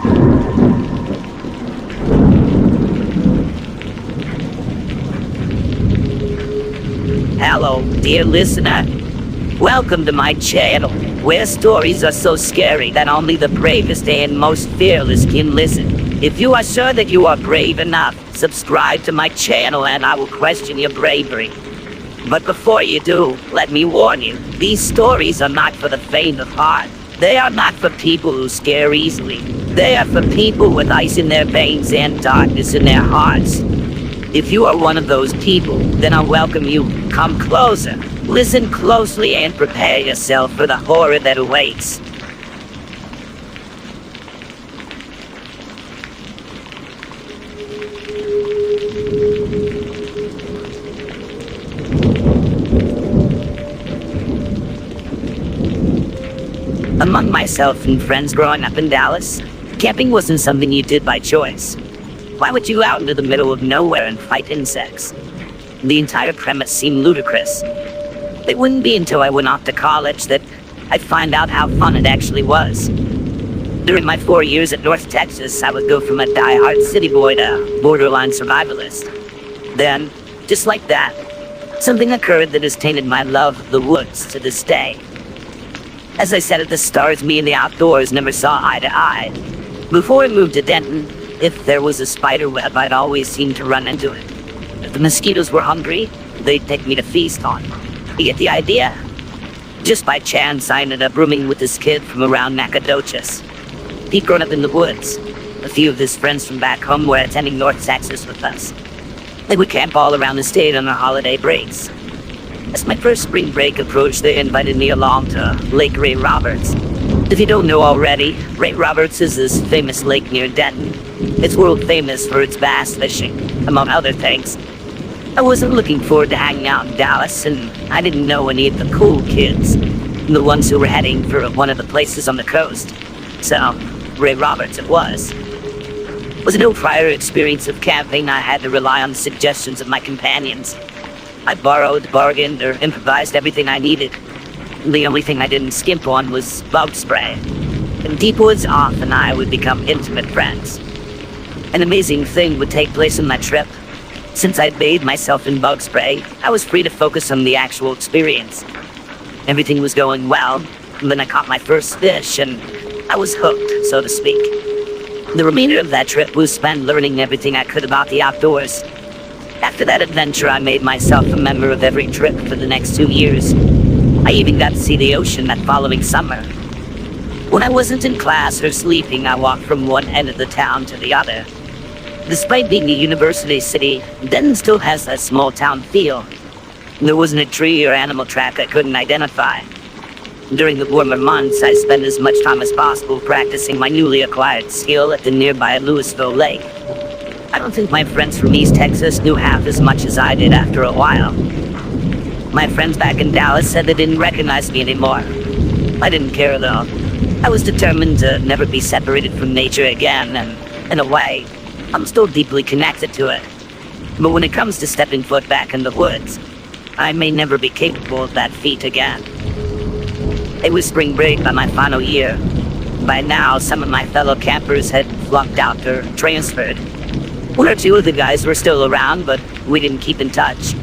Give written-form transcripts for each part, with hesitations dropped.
Hello, dear listener. Welcome to my channel, where stories are so scary that only the bravest and most fearless can listen. If you are sure that you are brave enough, subscribe to my channel and I will question your bravery. But before you do, let me warn you, these stories are not for the faint of heart. They are not for people who scare easily. They are for people with ice in their veins and darkness in their hearts. If you are one of those people, then I welcome you. Come closer, listen closely, and prepare yourself for the horror that awaits. Among myself and friends growing up in Dallas, camping wasn't something you did by choice. Why would you go out into the middle of nowhere and fight insects? The entire premise seemed ludicrous. It wouldn't be until I went off to college that I'd find out how fun it actually was. During my 4 years at North Texas, I would go from a die-hard city boy to borderline survivalist. Then, just like that, something occurred that has tainted my love of the woods to this day. As I said at the start, me and the outdoors never saw eye to eye. Before I moved to Denton, if there was a spider web, I'd always seem to run into it. If the mosquitoes were hungry, they'd take me to feast on. You get the idea? Just by chance, I ended up rooming with this kid from around Nacogdoches. He'd grown up in the woods. A few of his friends from back home were attending North Texas with us. They would camp all around the state on our holiday breaks. As my first spring break approached, they invited me along to Lake Ray Roberts. If you don't know already, Ray Roberts is this famous lake near Denton. It's world famous for its bass fishing, among other things. I wasn't looking forward to hanging out in Dallas, and I didn't know any of the cool kids, the ones who were heading for one of the places on the coast. So, Ray Roberts it was. With no prior experience of camping, I had to rely on the suggestions of my companions. I borrowed, bargained, or improvised everything I needed. The only thing I didn't skimp on was bug spray. In deep woods, Off and I would become intimate friends. An amazing thing would take place on my trip. Since I'd bathed myself in bug spray, I was free to focus on the actual experience. Everything was going well, and then I caught my first fish, and I was hooked, so to speak. The remainder of that trip was spent learning everything I could about the outdoors. After that adventure, I made myself a member of every trip for the next 2 years. I even got to see the ocean that following summer. When I wasn't in class or sleeping, I walked from one end of the town to the other. Despite being a university city, Denton still has that small town feel. There wasn't a tree or animal track I couldn't identify. During the warmer months, I spent as much time as possible practicing my newly acquired skill at the nearby Louisville Lake. I don't think my friends from East Texas knew half as much as I did after a while. My friends back in Dallas said they didn't recognize me anymore. I didn't care though. I was determined to never be separated from nature again, and in a way, I'm still deeply connected to it. But when it comes to stepping foot back in the woods, I may never be capable of that feat again. It was spring break by my final year. By now, some of my fellow campers had flunked out or transferred. One or two of the guys were still around, but we didn't keep in touch.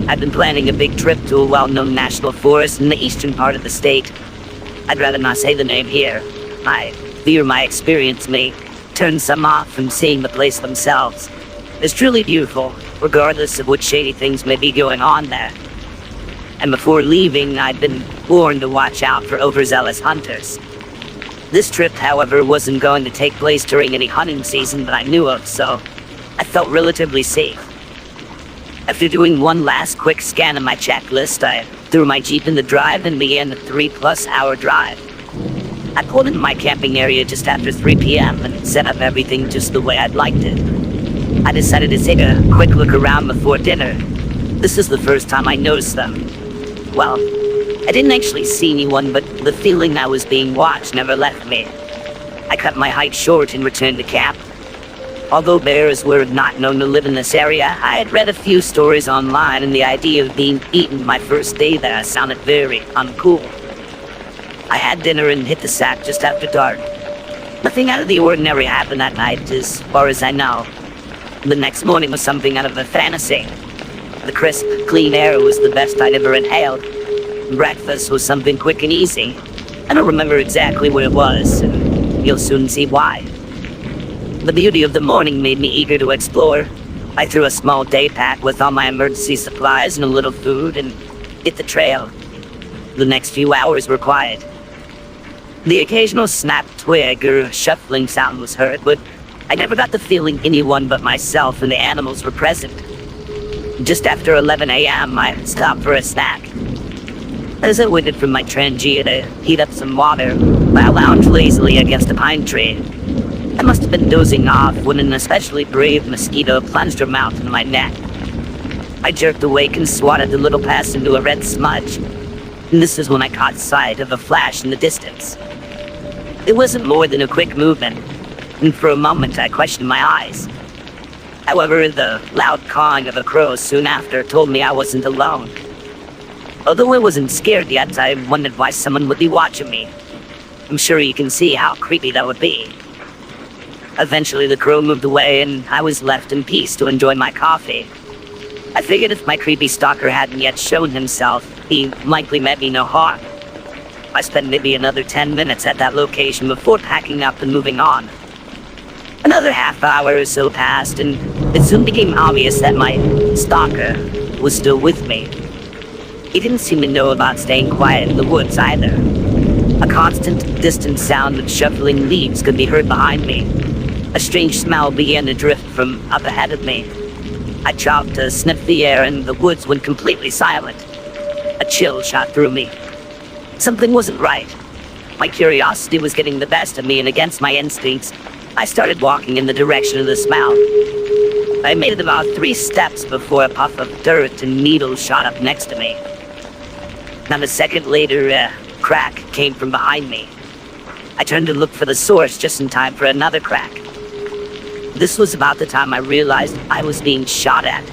I'd been planning a big trip to a well-known national forest in the eastern part of the state. I'd rather not say the name here. I fear my experience may turn some off from seeing the place themselves. It's truly beautiful, regardless of what shady things may be going on there. And before leaving, I'd been warned to watch out for overzealous hunters. This trip, however, wasn't going to take place during any hunting season that I knew of, so I felt relatively safe. After doing one last quick scan of my checklist, I threw my Jeep in the drive and began the 3+ hour drive. I pulled into my camping area just after 3 p.m. and set up everything just the way I'd liked it. I decided to take a quick look around before dinner. This is the first time I noticed them. Well, I didn't actually see anyone, but the feeling I was being watched never left me. I cut my hike short and returned to camp. Although bears were not known to live in this area, I had read a few stories online, and the idea of being eaten my first day there sounded very uncool. I had dinner and hit the sack just after dark. Nothing out of the ordinary happened that night, as far as I know. The next morning was something out of a fantasy. The crisp, clean air was the best I'd ever inhaled. Breakfast was something quick and easy. I don't remember exactly where it was, and you'll soon see why. The beauty of the morning made me eager to explore. I threw a small day pack with all my emergency supplies and a little food and hit the trail. The next few hours were quiet. The occasional snapped twig or shuffling sound was heard, but I never got the feeling anyone but myself and the animals were present. Just after 11 a.m., I stopped for a snack. As I waited for my Trangia to heat up some water, I lounged lazily against a pine tree. I must have been dozing off when an especially brave mosquito plunged her mouth in my neck. I jerked awake and swatted the little pass into a red smudge. And this is when I caught sight of a flash in the distance. It wasn't more than a quick movement, and for a moment I questioned my eyes. However, the loud cawing of a crow soon after told me I wasn't alone. Although I wasn't scared yet, I wondered why someone would be watching me. I'm sure you can see how creepy that would be. Eventually the crow moved away and I was left in peace to enjoy my coffee. I figured if my creepy stalker hadn't yet shown himself, he likely meant me no harm. I spent maybe another 10 minutes at that location before packing up and moving on. Another half hour or so passed, and it soon became obvious that my stalker was still with me. He didn't seem to know about staying quiet in the woods either. A constant, distant sound of shuffling leaves could be heard behind me. A strange smell began to drift from up ahead of me. I chopped to sniff the air, and the woods went completely silent. A chill shot through me. Something wasn't right. My curiosity was getting the best of me, and against my instincts, I started walking in the direction of the smell. I made it about 3 steps before a puff of dirt and needles shot up next to me. Not a second later, a crack came from behind me. I turned to look for the source just in time for another crack. This was about the time I realized I was being shot at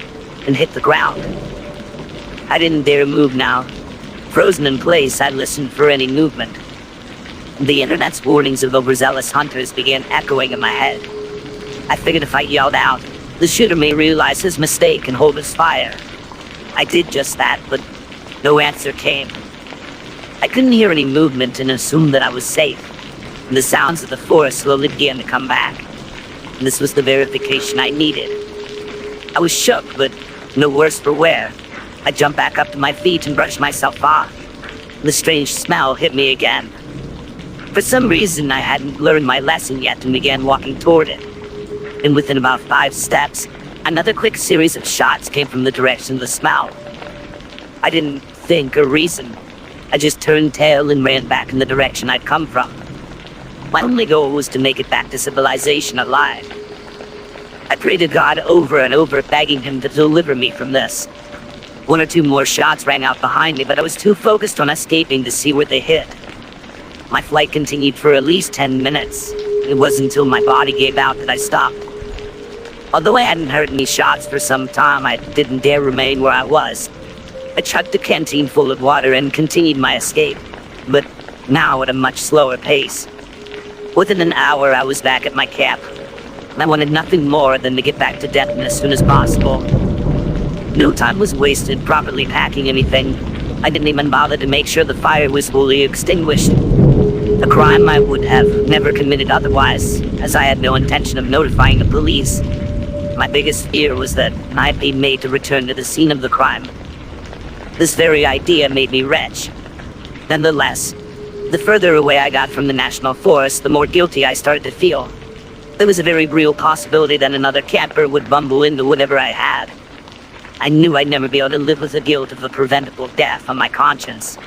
and hit the ground. I didn't dare move now. Frozen in place, I listened for any movement. The internet's warnings of overzealous hunters began echoing in my head. I figured if I yelled out, the shooter may realize his mistake and hold his fire. I did just that, but no answer came. I couldn't hear any movement and assumed that I was safe. And the sounds of the forest slowly began to come back. And this was the verification I needed. I was shook, but no worse for wear. I jumped back up to my feet and brushed myself off. The strange smell hit me again. For some reason, I hadn't learned my lesson yet and began walking toward it. And within about 5 steps, another quick series of shots came from the direction of the smell. I didn't think or reason. I just turned tail and ran back in the direction I'd come from. My only goal was to make it back to civilization alive. I prayed to God over and over, begging him to deliver me from this. 1 or 2 more shots rang out behind me, but I was too focused on escaping to see where they hit. My flight continued for at least 10 minutes. It wasn't until my body gave out that I stopped. Although I hadn't heard any shots for some time, I didn't dare remain where I was. I chugged a canteen full of water and continued my escape, but now at a much slower pace. Within an hour, I was back at my camp. I wanted nothing more than to get back to Denton as soon as possible. No time was wasted properly packing anything. I didn't even bother to make sure the fire was fully extinguished. A crime I would have never committed otherwise, as I had no intention of notifying the police. My biggest fear was that I'd be made to return to the scene of the crime. This very idea made me wretch. Nonetheless, the further away I got from the national forest, the more guilty I started to feel. There was a very real possibility that another camper would bumble into whatever I had. I knew I'd never be able to live with the guilt of a preventable death on my conscience.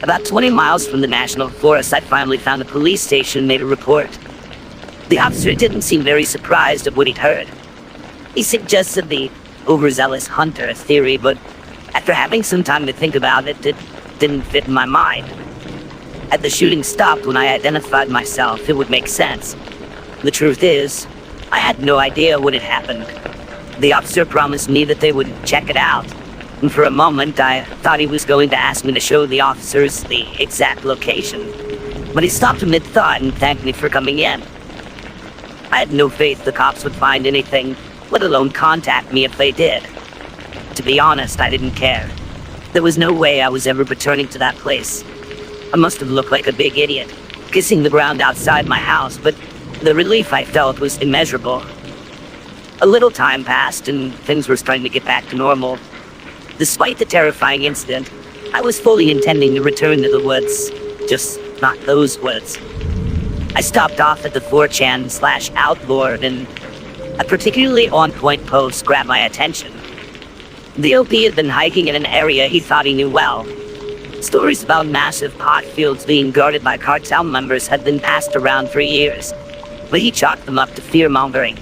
About 20 miles from the national forest, I finally found a police station and made a report. The officer didn't seem very surprised at what he'd heard. He suggested the overzealous hunter theory, but after having some time to think about it, it didn't fit in my mind. Had the shooting stopped when I identified myself, it would make sense. The truth is, I had no idea what had happened. The officer promised me that they would check it out, and for a moment I thought he was going to ask me to show the officers the exact location. but he stopped mid-thought and thanked me for coming in. I had no faith the cops would find anything, let alone contact me if they did. To be honest, I didn't care. There was no way I was ever returning to that place. I must have looked like a big idiot, kissing the ground outside my house, but the relief I felt was immeasurable. A little time passed and things were starting to get back to normal. Despite the terrifying incident, I was fully intending to return to the woods, just not those woods. I stopped off at the 4chan/outlord and a particularly on-point post grabbed my attention. The OP had been hiking in an area he thought he knew well. Stories about massive pot fields being guarded by cartel members had been passed around for years, but he chalked them up to fear-mongering.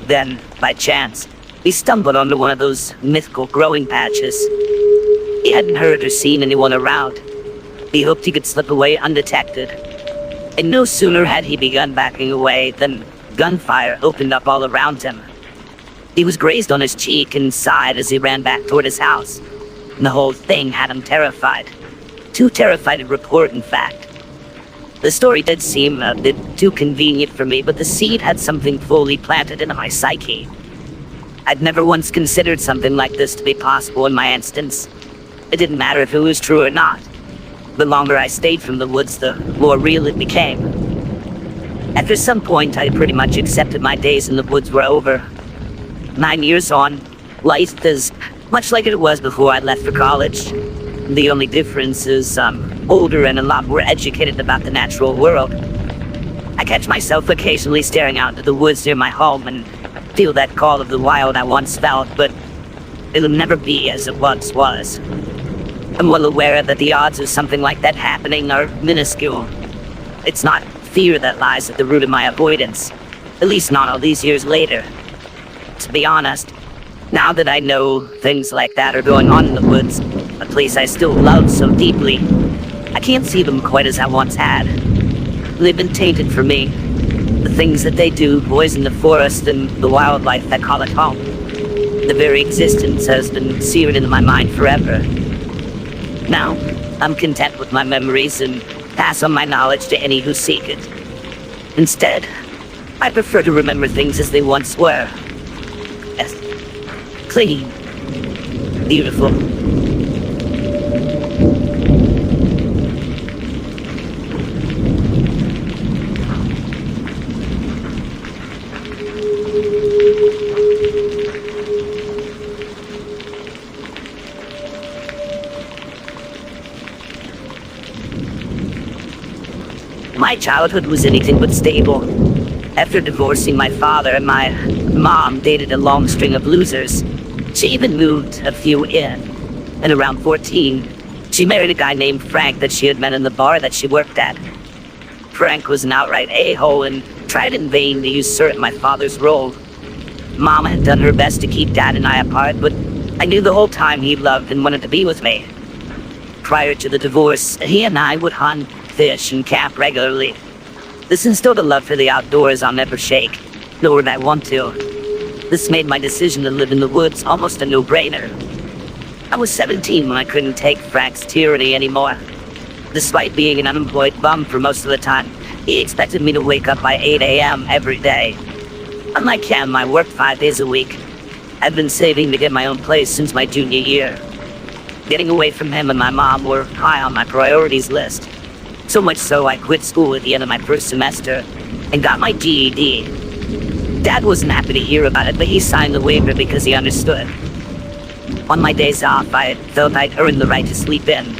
Then, by chance, he stumbled onto one of those mythical growing patches. He hadn't heard or seen anyone around. He hoped he could slip away undetected. And no sooner had he begun backing away than gunfire opened up all around him. He was grazed on his cheek and sighed as he ran back toward his house. And the whole thing had him terrified. Too terrified to report, in fact. The story did seem a bit too convenient for me, but the seed had something fully planted in my psyche. I'd never once considered something like this to be possible in my instance. It didn't matter if it was true or not. The longer I stayed from the woods, the more real it became. After some point, I pretty much accepted my days in the woods were over. 9 years on, life is much like it was before I left for college. The only difference is I'm older and a lot more educated about the natural world. I catch myself occasionally staring out into the woods near my home and feel that call of the wild I once felt, but it'll never be as it once was. I'm well aware that the odds of something like that happening are minuscule. It's not fear that lies at the root of my avoidance, at least not all these years later. To be honest, now that I know things like that are going on in the woods, a place I still love so deeply, I can't see them quite as I once had. They've been tainted for me. The things that they do poison the forest and the wildlife that call it home. The very existence has been seared into my mind forever. Now, I'm content with my memories and pass on my knowledge to any who seek it. Instead, I prefer to remember things as they once were. Yes. Clean. Beautiful. My childhood was anything but stable. After divorcing my father, my mom dated a long string of losers. She even moved a few in. And around 14, she married a guy named Frank that she had met in the bar that she worked at. Frank was an outright a-hole and tried in vain to usurp my father's role. Mom had done her best to keep Dad and I apart, but I knew the whole time he loved and wanted to be with me. Prior to the divorce, he and I would hunt, fish, and camp regularly. This instilled a love for the outdoors I'll never shake, nor would I want to. This made my decision to live in the woods almost a no-brainer. I was 17 when I couldn't take Frank's tyranny anymore. Despite being an unemployed bum for most of the time, he expected me to wake up by 8 a.m. every day. Unlike him, I worked 5 days a week. I'd been saving to get my own place since my junior year. Getting away from him and my mom were high on my priorities list. So much so I quit school at the end of my first semester and got my GED. Dad wasn't happy to hear about it, but he signed the waiver because he understood. On my days off, I felt I'd earned the right to sleep in.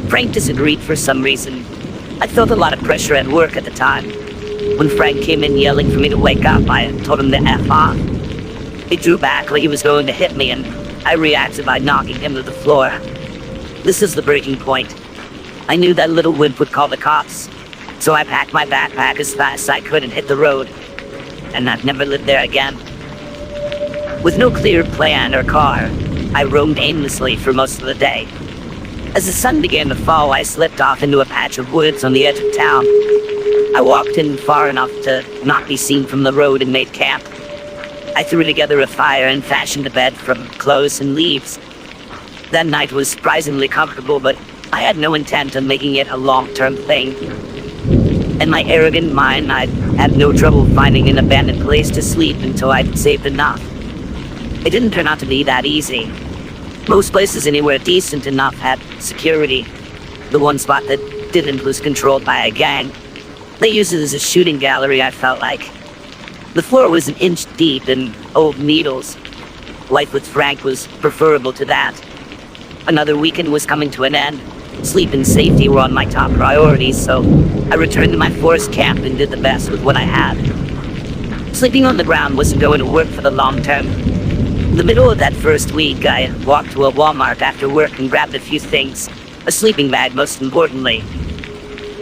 Frank disagreed for some reason. I felt a lot of pressure at work at the time. When Frank came in yelling for me to wake up, I told him to F off. He drew back like he was going to hit me, and I reacted by knocking him to the floor. This is the breaking point. I knew that little wimp would call the cops, so I packed my backpack as fast as I could and hit the road. And I've never lived there again. With no clear plan or car, I roamed aimlessly for most of the day. As the sun began to fall, I slipped off into a patch of woods on the edge of town. I walked in far enough to not be seen from the road and made camp. I threw together a fire and fashioned a bed from clothes and leaves. That night was surprisingly comfortable, but I had no intent of making it a long-term thing. In my arrogant mind, I had no trouble finding an abandoned place to sleep until I'd saved enough. It didn't turn out to be that easy. Most places anywhere decent enough had security. The one spot that didn't was controlled by a gang. They used it as a shooting gallery, I felt like. The floor was an inch deep in old needles. Life with Frank was preferable to that. Another weekend was coming to an end. Sleep and safety were on my top priorities, so I returned to my forest camp and did the best with what I had. Sleeping on the ground wasn't going to work for the long term. In the middle of that first week, I walked to a Walmart after work and grabbed a few things. A sleeping bag, most importantly.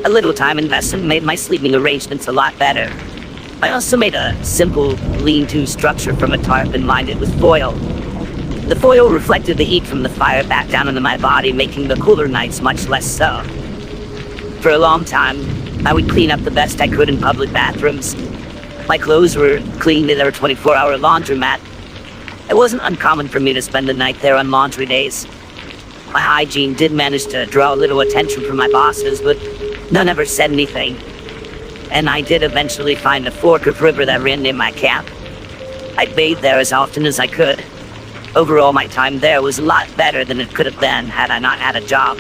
A little time investment made my sleeping arrangements a lot better. I also made a simple lean-to structure from a tarp and lined it with foil. The foil reflected the heat from the fire back down into my body, making the cooler nights much less so. For a long time, I would clean up the best I could in public bathrooms. My clothes were cleaned in their 24-hour laundromat. It wasn't uncommon for me to spend the night there on laundry days. My hygiene did manage to draw a little attention from my bosses, but none ever said anything. And I did eventually find a fork of river that ran near my camp. I'd bathe there as often as I could. Overall, my time there was a lot better than it could have been had I not had a job.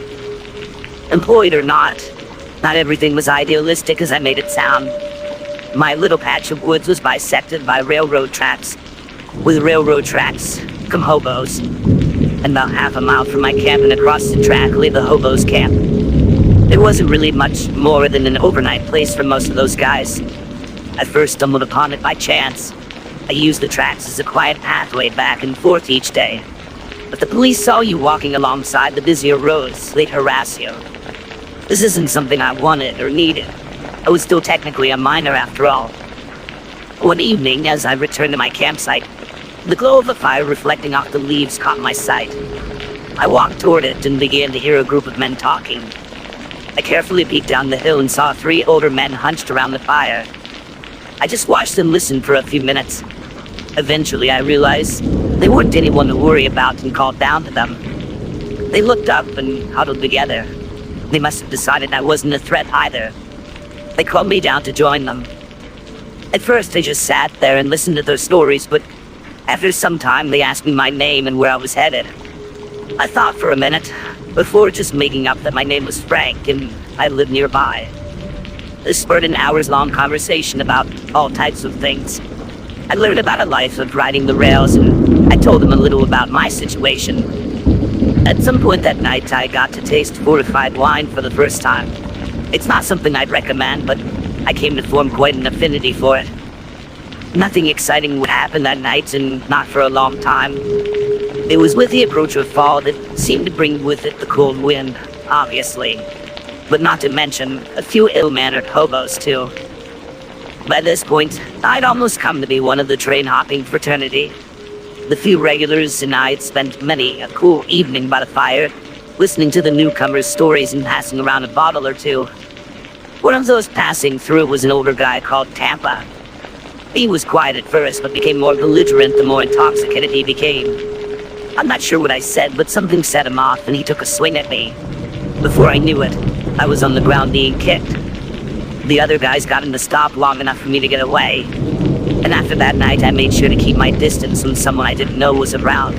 Employed or not everything was idealistic as I made it sound. My little patch of woods was bisected by railroad tracks. With railroad tracks come hobos. And about half a mile from my camp and across the track lay the hobos' camp. It wasn't really much more than an overnight place for most of those guys. I first stumbled upon it by chance. I used the tracks as a quiet pathway back and forth each day. If the police saw you walking alongside the busier roads, they'd harass you. This isn't something I wanted or needed. I was still technically a minor after all. One evening, as I returned to my campsite, the glow of a fire reflecting off the leaves caught my sight. I walked toward it and began to hear a group of men talking. I carefully peeked down the hill and saw 3 older men hunched around the fire. I just watched them listen for a few minutes. Eventually, I realized they weren't anyone to worry about and called down to them. They looked up and huddled together. They must have decided I wasn't a threat either. They called me down to join them. At first, I just sat there and listened to their stories, but after some time, they asked me my name and where I was headed. I thought for a minute, before just making up that my name was Frank and I lived nearby. This spurred an hours-long conversation about all types of things. I learned about a life of riding the rails, and I told them a little about my situation. At some point that night, I got to taste fortified wine for the first time. It's not something I'd recommend, but I came to form quite an affinity for it. Nothing exciting would happen that night, and not for a long time. It was with the approach of fall that seemed to bring with it the cold wind, obviously. But not to mention a few ill-mannered hobos, too. By this point, I'd almost come to be one of the train-hopping fraternity. The few regulars and I had spent many a cool evening by the fire, listening to the newcomers' stories and passing around a bottle or two. One of those passing through was an older guy called Tampa. He was quiet at first, but became more belligerent the more intoxicated he became. I'm not sure what I said, but something set him off, and he took a swing at me. Before I knew it, I was on the ground being kicked. The other guys got him to stop long enough for me to get away. And after that night, I made sure to keep my distance when someone I didn't know was around.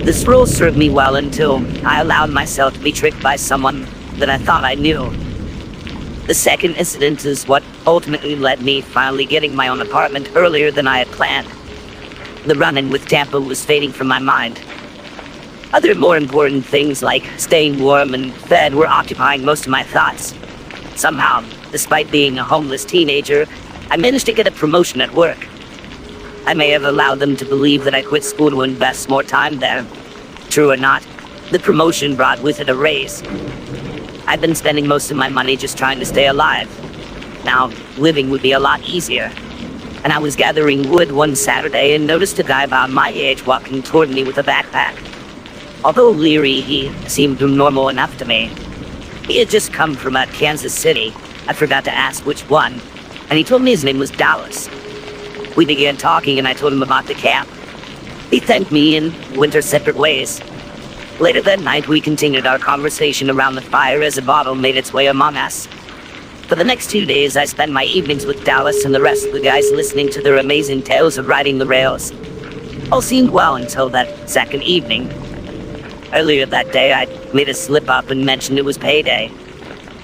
This rule served me well until I allowed myself to be tricked by someone that I thought I knew. The second incident is what ultimately led me finally getting my own apartment earlier than I had planned. The run-in with Tampa was fading from my mind. Other more important things like staying warm and fed were occupying most of my thoughts. Somehow, despite being a homeless teenager, I managed to get a promotion at work. I may have allowed them to believe that I quit school to invest more time there. True or not, the promotion brought with it a raise. I've been spending most of my money just trying to stay alive. Now, living would be a lot easier. And I was gathering wood one Saturday and noticed a guy about my age walking toward me with a backpack. Although leery, he seemed normal enough to me. He had just come from Kansas City. I forgot to ask which one, and he told me his name was Dallas. We began talking and I told him about the camp. He thanked me and went our separate ways. Later that night, we continued our conversation around the fire as a bottle made its way among us. For the next 2 days, I spent my evenings with Dallas and the rest of the guys listening to their amazing tales of riding the rails. All seemed well until that second evening. Earlier that day, I made a slip-up and mentioned it was payday.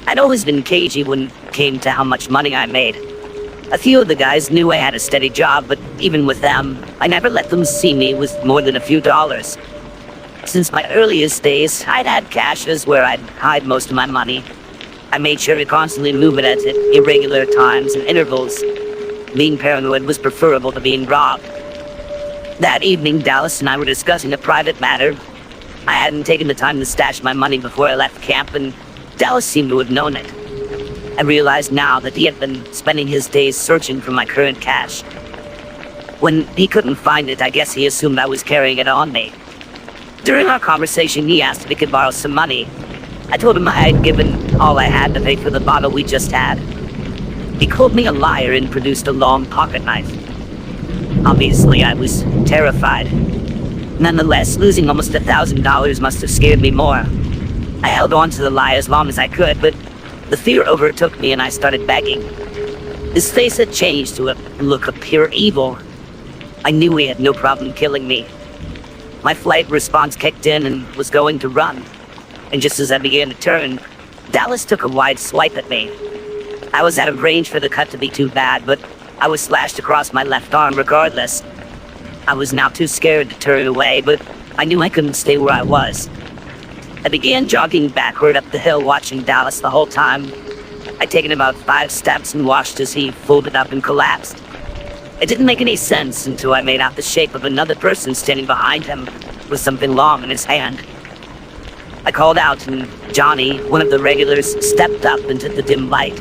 I'd always been cagey when it came to how much money I made. A few of the guys knew I had a steady job, but even with them, I never let them see me with more than a few dollars. Since my earliest days, I'd had caches where I'd hide most of my money. I made sure to constantly move it at irregular times and intervals. Being paranoid was preferable to being robbed. That evening, Dallas and I were discussing a private matter. I hadn't taken the time to stash my money before I left camp, and Dallas seemed to have known it. I realized now that he had been spending his days searching for my current cash. When he couldn't find it, I guess he assumed I was carrying it on me. During our conversation, he asked if he could borrow some money. I told him I had given all I had to pay for the bottle we just had. He called me a liar and produced a long pocket knife. Obviously, I was terrified. Nonetheless, losing almost $1,000 must have scared me more. I held on to the lie as long as I could, but the fear overtook me and I started begging. His face had changed to a look of pure evil. I knew he had no problem killing me. My flight response kicked in and was going to run. And just as I began to turn, Dallas took a wide swipe at me. I was out of range for the cut to be too bad, but I was slashed across my left arm regardless. I was now too scared to turn away, but I knew I couldn't stay where I was. I began jogging backward up the hill, watching Dallas the whole time. I'd taken about 5 steps and watched as he folded up and collapsed. It didn't make any sense until I made out the shape of another person standing behind him with something long in his hand. I called out and Johnny, one of the regulars, stepped up into the dim light.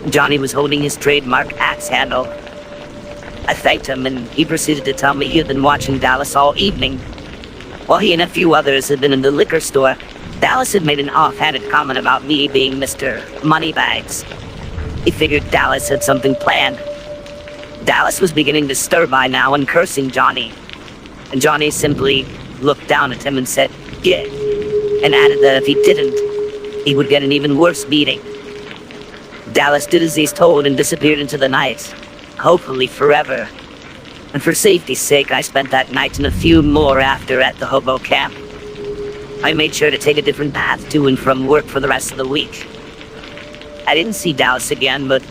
Johnny was holding his trademark axe handle. I thanked him and he proceeded to tell me he had been watching Dallas all evening. While he and a few others had been in the liquor store, Dallas had made an offhanded comment about me being Mr. Moneybags. He figured Dallas had something planned. Dallas was beginning to stir by now and cursing Johnny. And Johnny simply looked down at him and said, "Get," and added that if he didn't, he would get an even worse beating. Dallas did as he's told and disappeared into the night, hopefully forever. And for safety's sake, I spent that night and a few more after at the hobo camp. I made sure to take a different path to and from work for the rest of the week. I didn't see Dallas again, but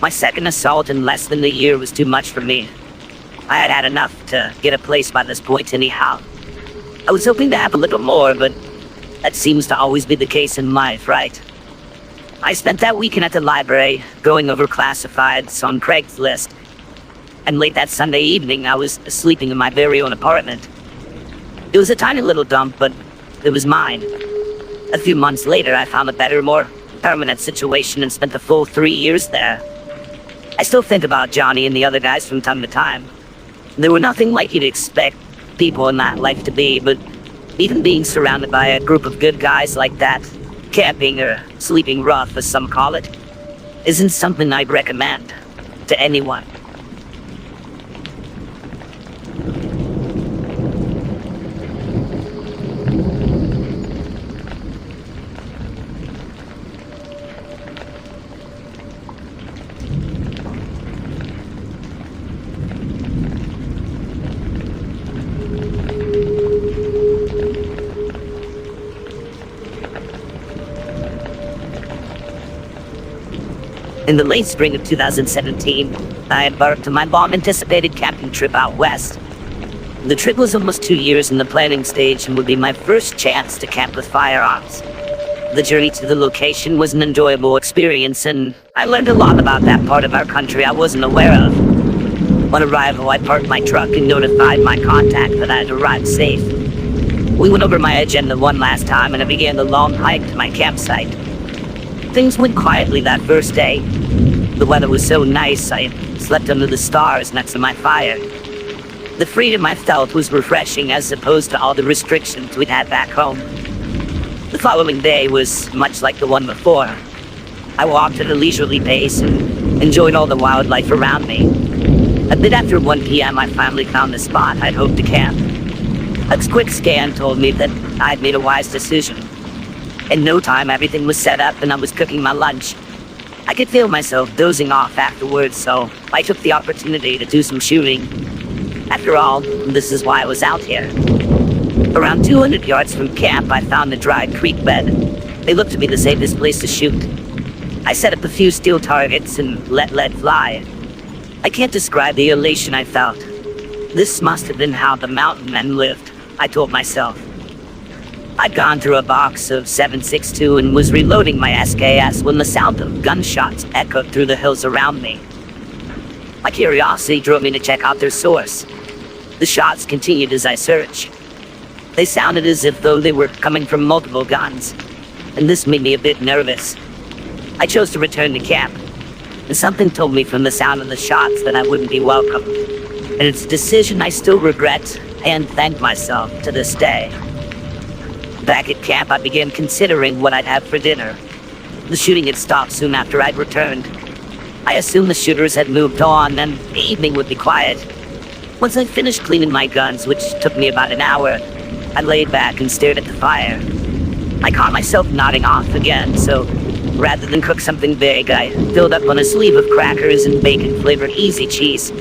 my second assault in less than a year was too much for me. I had had enough to get a place by this point anyhow. I was hoping to have a little more, but that seems to always be the case in life, right? I spent that weekend at the library, going over classifieds on Craigslist. And late that Sunday evening, I was sleeping in my very own apartment. It was a tiny little dump, but it was mine. A few months later, I found a better, more permanent situation and spent the full 3 years there. I still think about Johnny and the other guys from time to time. They were nothing like you'd expect people in that life to be, but even being surrounded by a group of good guys like that, camping or sleeping rough as some call it, isn't something I'd recommend to anyone. In the late spring of 2017, I embarked on my long-anticipated camping trip out west. The trip was almost 2 years in the planning stage and would be my first chance to camp with firearms. The journey to the location was an enjoyable experience, and I learned a lot about that part of our country I wasn't aware of. On arrival, I parked my truck and notified my contact that I had arrived safe. We went over my agenda one last time, and I began the long hike to my campsite. Things went quietly that first day. The weather was so nice, I slept under the stars next to my fire. The freedom I felt was refreshing as opposed to all the restrictions we'd had back home. The following day was much like the one before. I walked at a leisurely pace and enjoyed all the wildlife around me. A bit after 1 p.m., I finally found the spot I'd hoped to camp. A quick scan told me that I'd made a wise decision. In no time, everything was set up and I was cooking my lunch. I could feel myself dozing off afterwards, so I took the opportunity to do some shooting. After all, this is why I was out here. Around 200 yards from camp, I found a dry creek bed. They looked to be the safest place to shoot. I set up a few steel targets and let lead fly. I can't describe the elation I felt. This must have been how the mountain men lived, I told myself. I'd gone through a box of 7.62 and was reloading my SKS when the sound of gunshots echoed through the hills around me. My curiosity drove me to check out their source. The shots continued as I searched. They sounded as if though they were coming from multiple guns, and this made me a bit nervous. I chose to return to camp, and something told me from the sound of the shots that I wouldn't be welcome. And it's a decision I still regret and thank myself to this day. Back at camp, I began considering what I'd have for dinner. The shooting had stopped soon after I'd returned. I assumed the shooters had moved on and the evening would be quiet. Once I finished cleaning my guns, which took me about an hour, I laid back and stared at the fire. I caught myself nodding off again, so rather than cook something big, I filled up on a sleeve of crackers and bacon-flavored easy cheese.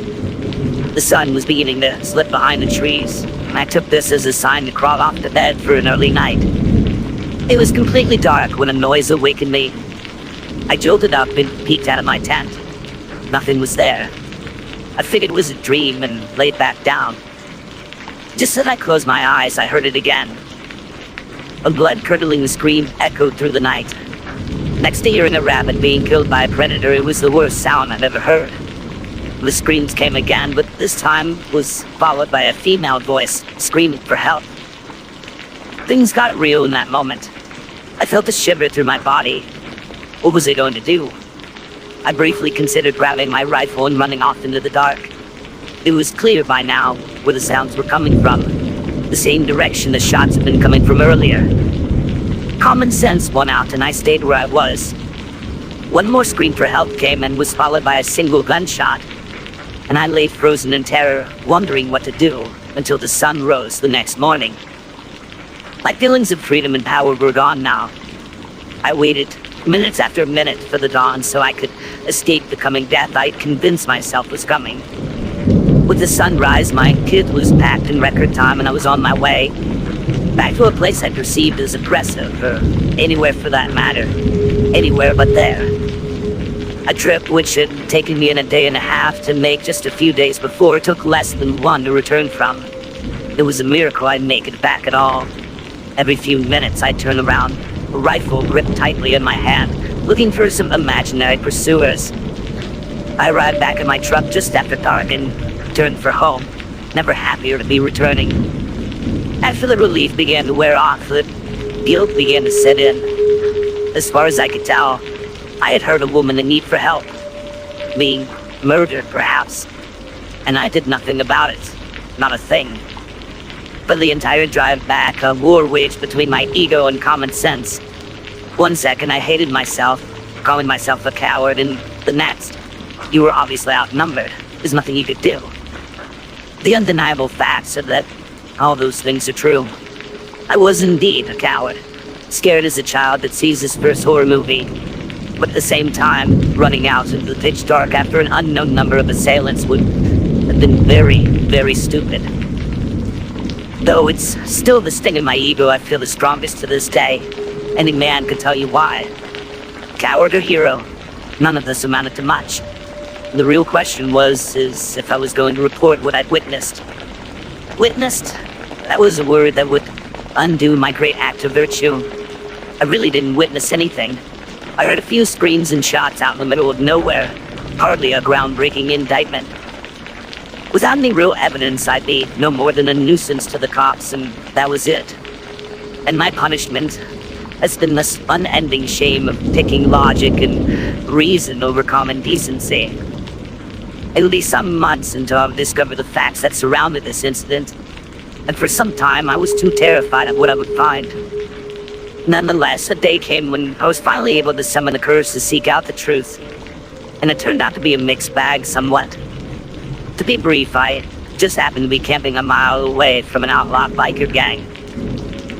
The sun was beginning to slip behind the trees, and I took this as a sign to crawl off to bed for an early night. It was completely dark when a noise awakened me. I jolted up and peeked out of my tent. Nothing was there. I figured it was a dream and laid back down. Just as I closed my eyes, I heard it again. A blood-curdling scream echoed through the night. Next to hearing a rabbit being killed by a predator, it was the worst sound I've ever heard. The screams came again, but this time was followed by a female voice screaming for help. Things got real in that moment. I felt a shiver through my body. What was I going to do? I briefly considered grabbing my rifle and running off into the dark. It was clear by now where the sounds were coming from. The same direction the shots had been coming from earlier. Common sense won out and I stayed where I was. One more scream for help came and was followed by a single gunshot. And I lay frozen in terror, wondering what to do until the sun rose the next morning. My feelings of freedom and power were gone now. I waited minutes after minute for the dawn so I could escape the coming death I'd convinced myself was coming. With the sunrise, my kit was packed in record time and I was on my way back to a place I perceived as oppressive, or anywhere for that matter. Anywhere but there. A trip which had taken me in a day and a half to make just a few days before took less than one to return from. It was a miracle I'd make it back at all. Every few minutes I'd turn around, a rifle gripped tightly in my hand, looking for some imaginary pursuers. I arrived back in my truck just after dark and turned for home, never happier to be returning. After the relief began to wear off, the guilt began to set in. As far as I could tell, I had heard a woman in need for help. Being murdered, perhaps. And I did nothing about it. Not a thing. For the entire drive back, a war waged between my ego and common sense. One second I hated myself, calling myself a coward, and the next, you were obviously outnumbered. There's nothing you could do. The undeniable facts are that all those things are true. I was indeed a coward. Scared as a child that sees his first horror movie. But at the same time, running out into the pitch dark after an unknown number of assailants would have been very, very stupid. Though it's still the sting in my ego I feel the strongest to this day. Any man could tell you why. Coward or hero, none of this amounted to much. The real question was if I was going to report what I'd witnessed. Witnessed? That was a word that would undo my great act of virtue. I really didn't witness anything. I heard a few screams and shots out in the middle of nowhere. Hardly a groundbreaking indictment. Without any real evidence, I'd be no more than a nuisance to the cops, and that was it. And my punishment has been this unending shame of picking logic and reason over common decency. It'll be some months until I've discovered the facts that surrounded this incident, and for some time I was too terrified of what I would find. Nonetheless, a day came when I was finally able to summon the courage to seek out the truth, and it turned out to be a mixed bag somewhat. To be brief, I just happened to be camping a mile away from an outlaw biker gang.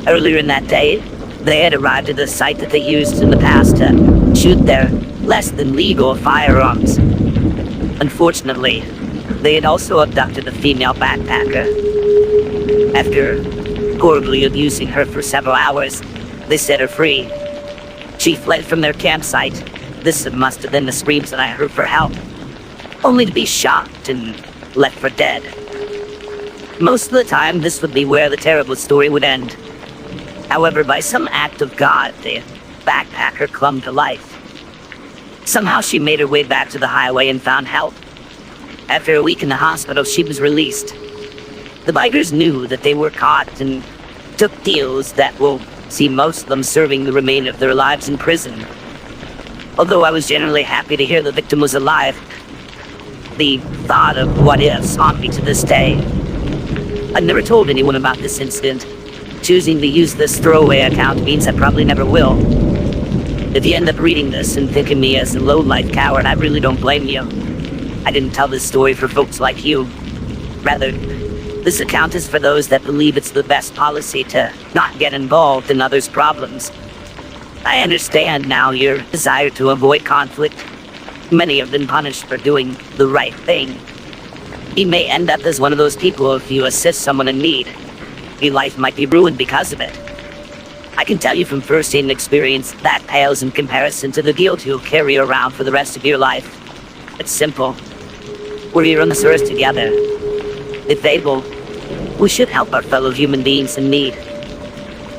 Earlier in that day, they had arrived at the site that they used in the past to shoot their less than legal firearms. Unfortunately, they had also abducted a female backpacker. After horribly abusing her for several hours, they set her free. She fled from their campsite. This must have been the screams that I heard for help, only to be shot and left for dead. Most of the time, this would be where the terrible story would end. However, by some act of God, the backpacker clung to life. Somehow she made her way back to the highway and found help. After a week in the hospital, she was released. The bikers knew that they were caught and took deals that will see most of them serving the remainder of their lives in prison. Although I was generally happy to hear the victim was alive, the thought of what ifs haunt me to this day. I've never told anyone about this incident. Choosing to use this throwaway account means I probably never will. If you end up reading this and thinking me as a low-life coward, I really don't blame you. I didn't tell this story for folks like you. Rather, this account is for those that believe it's the best policy to not get involved in others' problems. I understand now your desire to avoid conflict. Many have been punished for doing the right thing. You may end up as one of those people if you assist someone in need. Your life might be ruined because of it. I can tell you from first-hand experience that pales in comparison to the guilt you'll carry around for the rest of your life. It's simple. We're here on this earth together. If able, we should help our fellow human beings in need.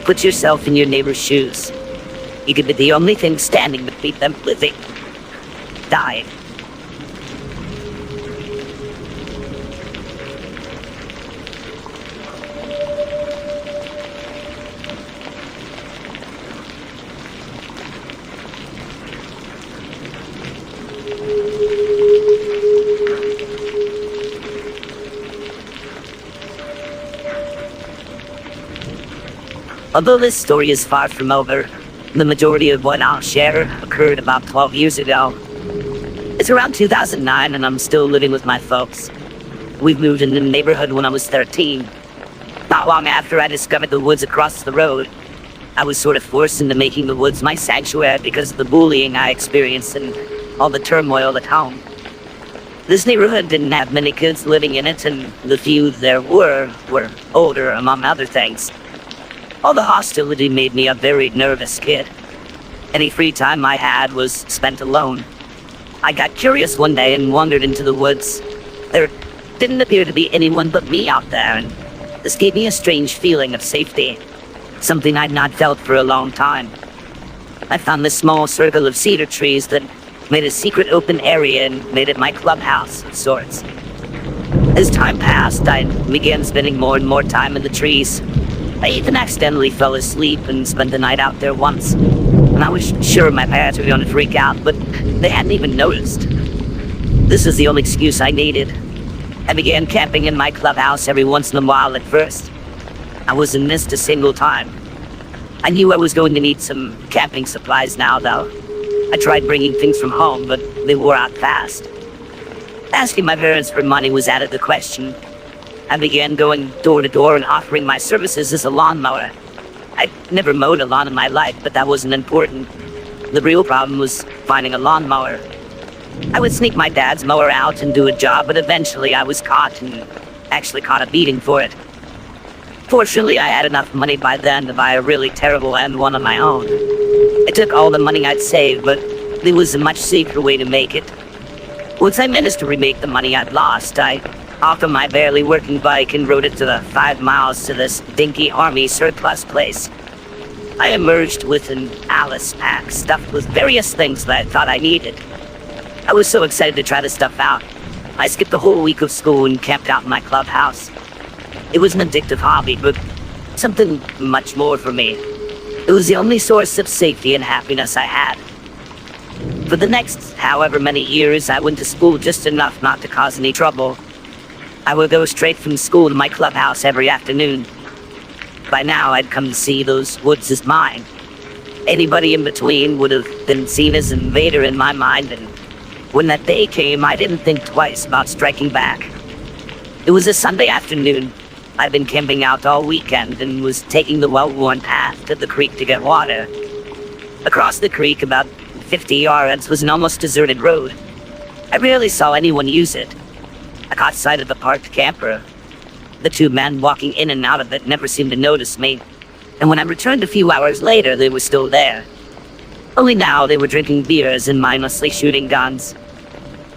Put yourself in your neighbor's shoes. You could be the only thing standing to keep them living, dying. Although this story is far from over, the majority of what I'll share occurred about 12 years ago. It's around 2009 and I'm still living with my folks. We moved into the neighborhood when I was 13. Not long after I discovered the woods across the road, I was sort of forced into making the woods my sanctuary because of the bullying I experienced and all the turmoil at home. This neighborhood didn't have many kids living in it, and the few there were older, among other things. All the hostility made me a very nervous kid. Any free time I had was spent alone. I got curious one day and wandered into the woods. There didn't appear to be anyone but me out there, and this gave me a strange feeling of safety, something I'd not felt for a long time. I found this small circle of cedar trees that made a secret open area and made it my clubhouse of sorts. As time passed, I began spending more and more time in the trees. I even accidentally fell asleep and spent the night out there once, and I was sure my parents were going to freak out, but they hadn't even noticed. This was the only excuse I needed. I began camping in my clubhouse every once in a while at first. I wasn't missed a single time. I knew I was going to need some camping supplies now, though. I tried bringing things from home, but they wore out fast. Asking my parents for money was out of the question. I began going door to door and offering my services as a lawnmower. I'd never mowed a lawn in my life, but that wasn't important. The real problem was finding a lawnmower. I would sneak my dad's mower out and do a job, but eventually I was caught and actually caught a beating for it. Fortunately, I had enough money by then to buy a really terrible one of my own. I took all the money I'd saved, but there was a much safer way to make it. Once I managed to remake the money I'd lost, I hopped on my barely working bike and rode it to the 5 miles to this dinky army surplus place. I emerged with an Alice pack stuffed with various things that I thought I needed. I was so excited to try the stuff out. I skipped the whole week of school and camped out in my clubhouse. It was an addictive hobby, but something much more for me. It was the only source of safety and happiness I had. For the next however many years, I went to school just enough not to cause any trouble. I would go straight from school to my clubhouse every afternoon. By now, I'd come to see those woods as mine. Anybody in between would have been seen as an invader in my mind, and when that day came, I didn't think twice about striking back. It was a Sunday afternoon. I'd been camping out all weekend and was taking the well-worn path to the creek to get water. Across the creek, about 50 yards, was an almost deserted road. I rarely saw anyone use it. I caught sight of a parked camper. The two men walking in and out of it never seemed to notice me, and when I returned a few hours later, they were still there. Only now they were drinking beers and mindlessly shooting guns.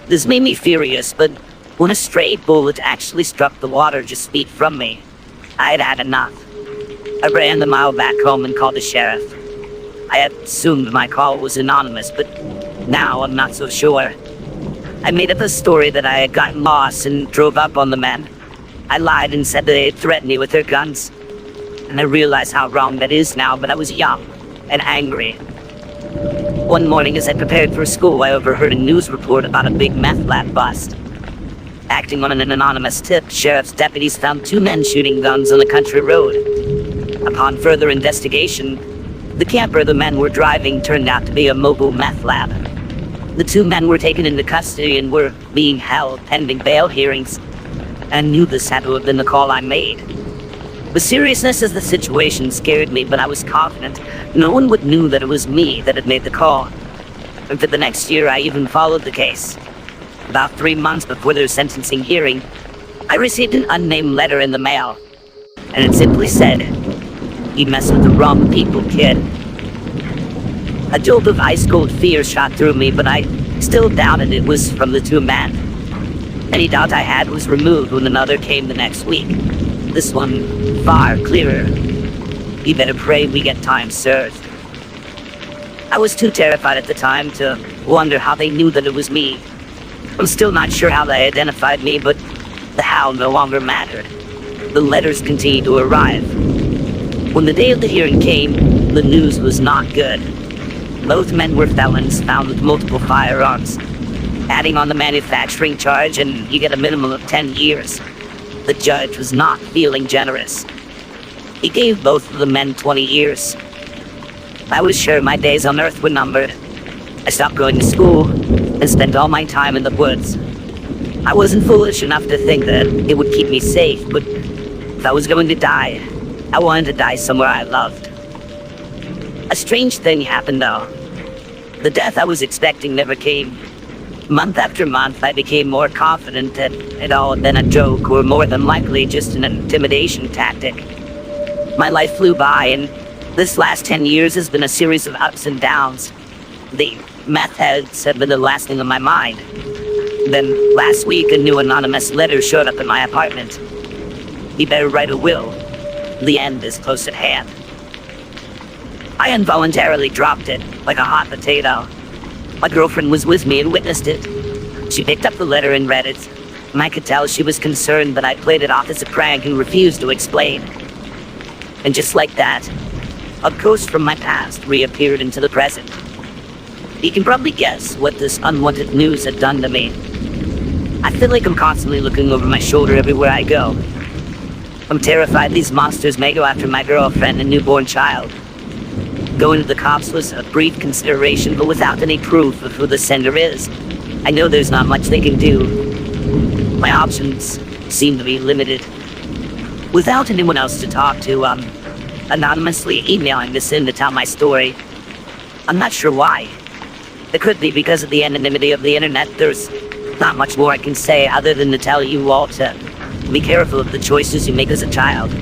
This made me furious, but when a stray bullet actually struck the water just feet from me, I had had enough. I ran the mile back home and called the sheriff. I had assumed my call was anonymous, but now I'm not so sure. I made up a story that I had gotten lost and drove up on the men. I lied and said that they had threatened me with their guns. And I realize how wrong that is now, but I was young and angry. One morning as I prepared for school, I overheard a news report about a big meth lab bust. Acting on an anonymous tip, sheriff's deputies found two men shooting guns on a country road. Upon further investigation, the camper the men were driving turned out to be a mobile meth lab. The two men were taken into custody and were being held pending bail hearings. I knew this had to have been the call I made. The seriousness of the situation scared me, but I was confident no one would know that it was me that had made the call. And for the next year, I even followed the case. About 3 months before their sentencing hearing, I received an unnamed letter in the mail, and it simply said, "You mess with the wrong people, kid." A jolt of ice-cold fear shot through me, but I still doubted it was from the two men. Any doubt I had was removed when another came the next week. This one, far clearer. "You better pray we get time served." I was too terrified at the time to wonder how they knew that it was me. I'm still not sure how they identified me, but the how no longer mattered. The letters continued to arrive. When the day of the hearing came, the news was not good. Both men were felons found with multiple firearms. Adding on the manufacturing charge, and you get a minimum of 10 years. The judge was not feeling generous. He gave both of the men 20 years. I was sure my days on Earth were numbered. I stopped going to school and spent all my time in the woods. I wasn't foolish enough to think that it would keep me safe, but if I was going to die, I wanted to die somewhere I loved. A strange thing happened, though. The death I was expecting never came. Month after month, I became more confident that it all had been a joke, or more than likely just an intimidation tactic. My life flew by, and this last 10 years has been a series of ups and downs. The meth heads have been the last thing on my mind. Then, last week, a new anonymous letter showed up in my apartment. "You better write a will. The end is close at hand." I involuntarily dropped it, like a hot potato. My girlfriend was with me and witnessed it. She picked up the letter and read it, and I could tell she was concerned that I played it off as a prank and refused to explain. And just like that, a ghost from my past reappeared into the present. You can probably guess what this unwanted news had done to me. I feel like I'm constantly looking over my shoulder everywhere I go. I'm terrified these monsters may go after my girlfriend and newborn child. Going to the cops was a brief consideration, but without any proof of who the sender is, I know there's not much they can do. My options seem to be limited. Without anyone else to talk to, I'm anonymously emailing this in to tell my story. I'm not sure why. It could be because of the anonymity of the internet. There's not much more I can say other than to tell you all to be careful of the choices you make as a child.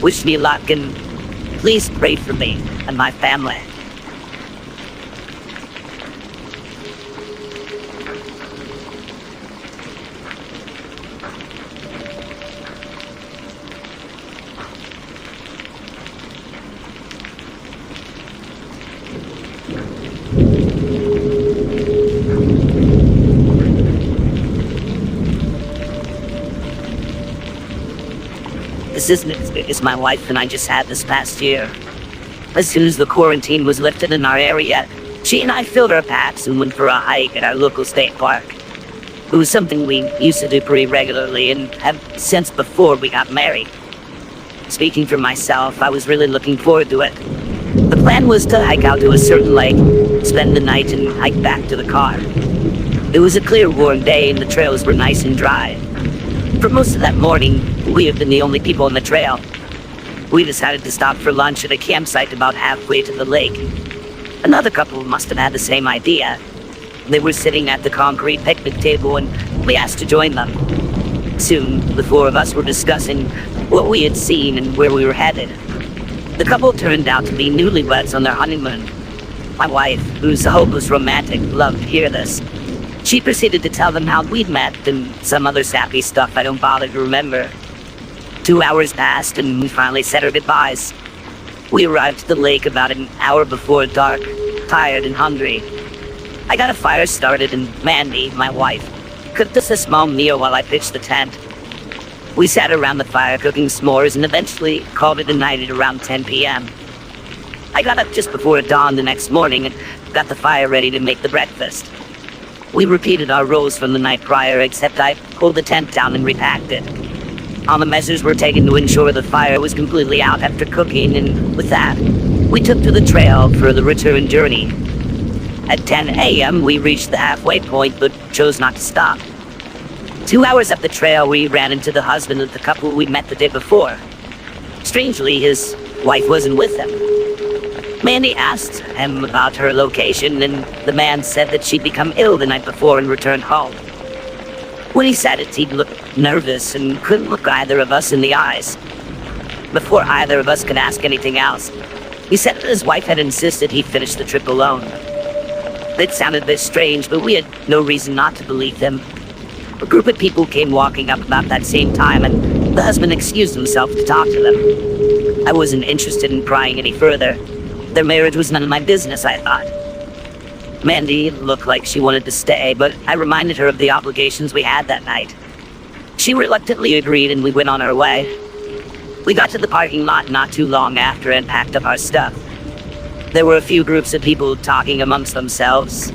Wish me luck, and please pray for me and my family. This isn't as big as my life and I just had this past year. As soon as the quarantine was lifted in our area, she and I filled our packs and went for a hike at our local state park. It was something we used to do pretty regularly and have since before we got married. Speaking for myself, I was really looking forward to it. The plan was to hike out to a certain lake, spend the night, and hike back to the car. It was a clear, warm day and the trails were nice and dry. For most of that morning, we had been the only people on the trail. We decided to stop for lunch at a campsite about halfway to the lake. Another couple must have had the same idea. They were sitting at the concrete picnic table and we asked to join them. Soon, the four of us were discussing what we had seen and where we were headed. The couple turned out to be newlyweds on their honeymoon. My wife, who's a hopeless romantic, loved to hear this. She proceeded to tell them how we'd met and some other sappy stuff I don't bother to remember. 2 hours passed and we finally said our goodbyes. We arrived at the lake about an hour before dark, tired and hungry. I got a fire started and Mandy, my wife, cooked us a small meal while I pitched the tent. We sat around the fire cooking s'mores and eventually called it a night at around 10 p.m. I got up just before dawn the next morning and got the fire ready to make the breakfast. We repeated our roles from the night prior, except I pulled the tent down and repacked it. All the measures were taken to ensure the fire was completely out after cooking, and with that, we took to the trail for the return journey. At 10 a.m., we reached the halfway point, but chose not to stop. 2 hours up the trail, we ran into the husband of the couple we met the day before. Strangely, his wife wasn't with him. Mandy asked him about her location, and the man said that she'd become ill the night before and returned home. When he said it, he looked nervous and couldn't look either of us in the eyes. Before either of us could ask anything else, he said that his wife had insisted he finish the trip alone. It sounded a bit strange, but we had no reason not to believe him. A group of people came walking up about that same time, and the husband excused himself to talk to them. I wasn't interested in prying any further. Their marriage was none of my business, I thought. Mandy looked like she wanted to stay, but I reminded her of the obligations we had that night. She reluctantly agreed and we went on our way. We got to the parking lot not too long after and packed up our stuff. There were a few groups of people talking amongst themselves.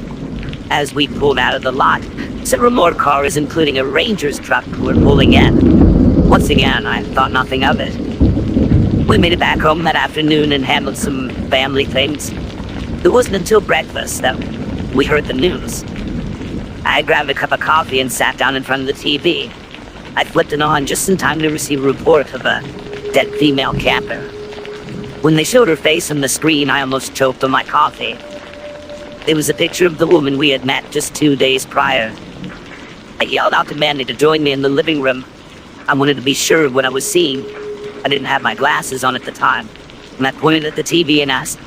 As we pulled out of the lot, several more cars, including a ranger's truck, were pulling in. Once again, I thought nothing of it. We made it back home that afternoon and handled some family things. It wasn't until breakfast that we heard the news. I grabbed a cup of coffee and sat down in front of the TV. I flipped it on just in time to receive a report of a dead female camper. When they showed her face on the screen, I almost choked on my coffee. It was a picture of the woman we had met just 2 days prior. I yelled out to Mandy to join me in the living room. I wanted to be sure of what I was seeing. I didn't have my glasses on at the time, and I pointed at the TV and asked,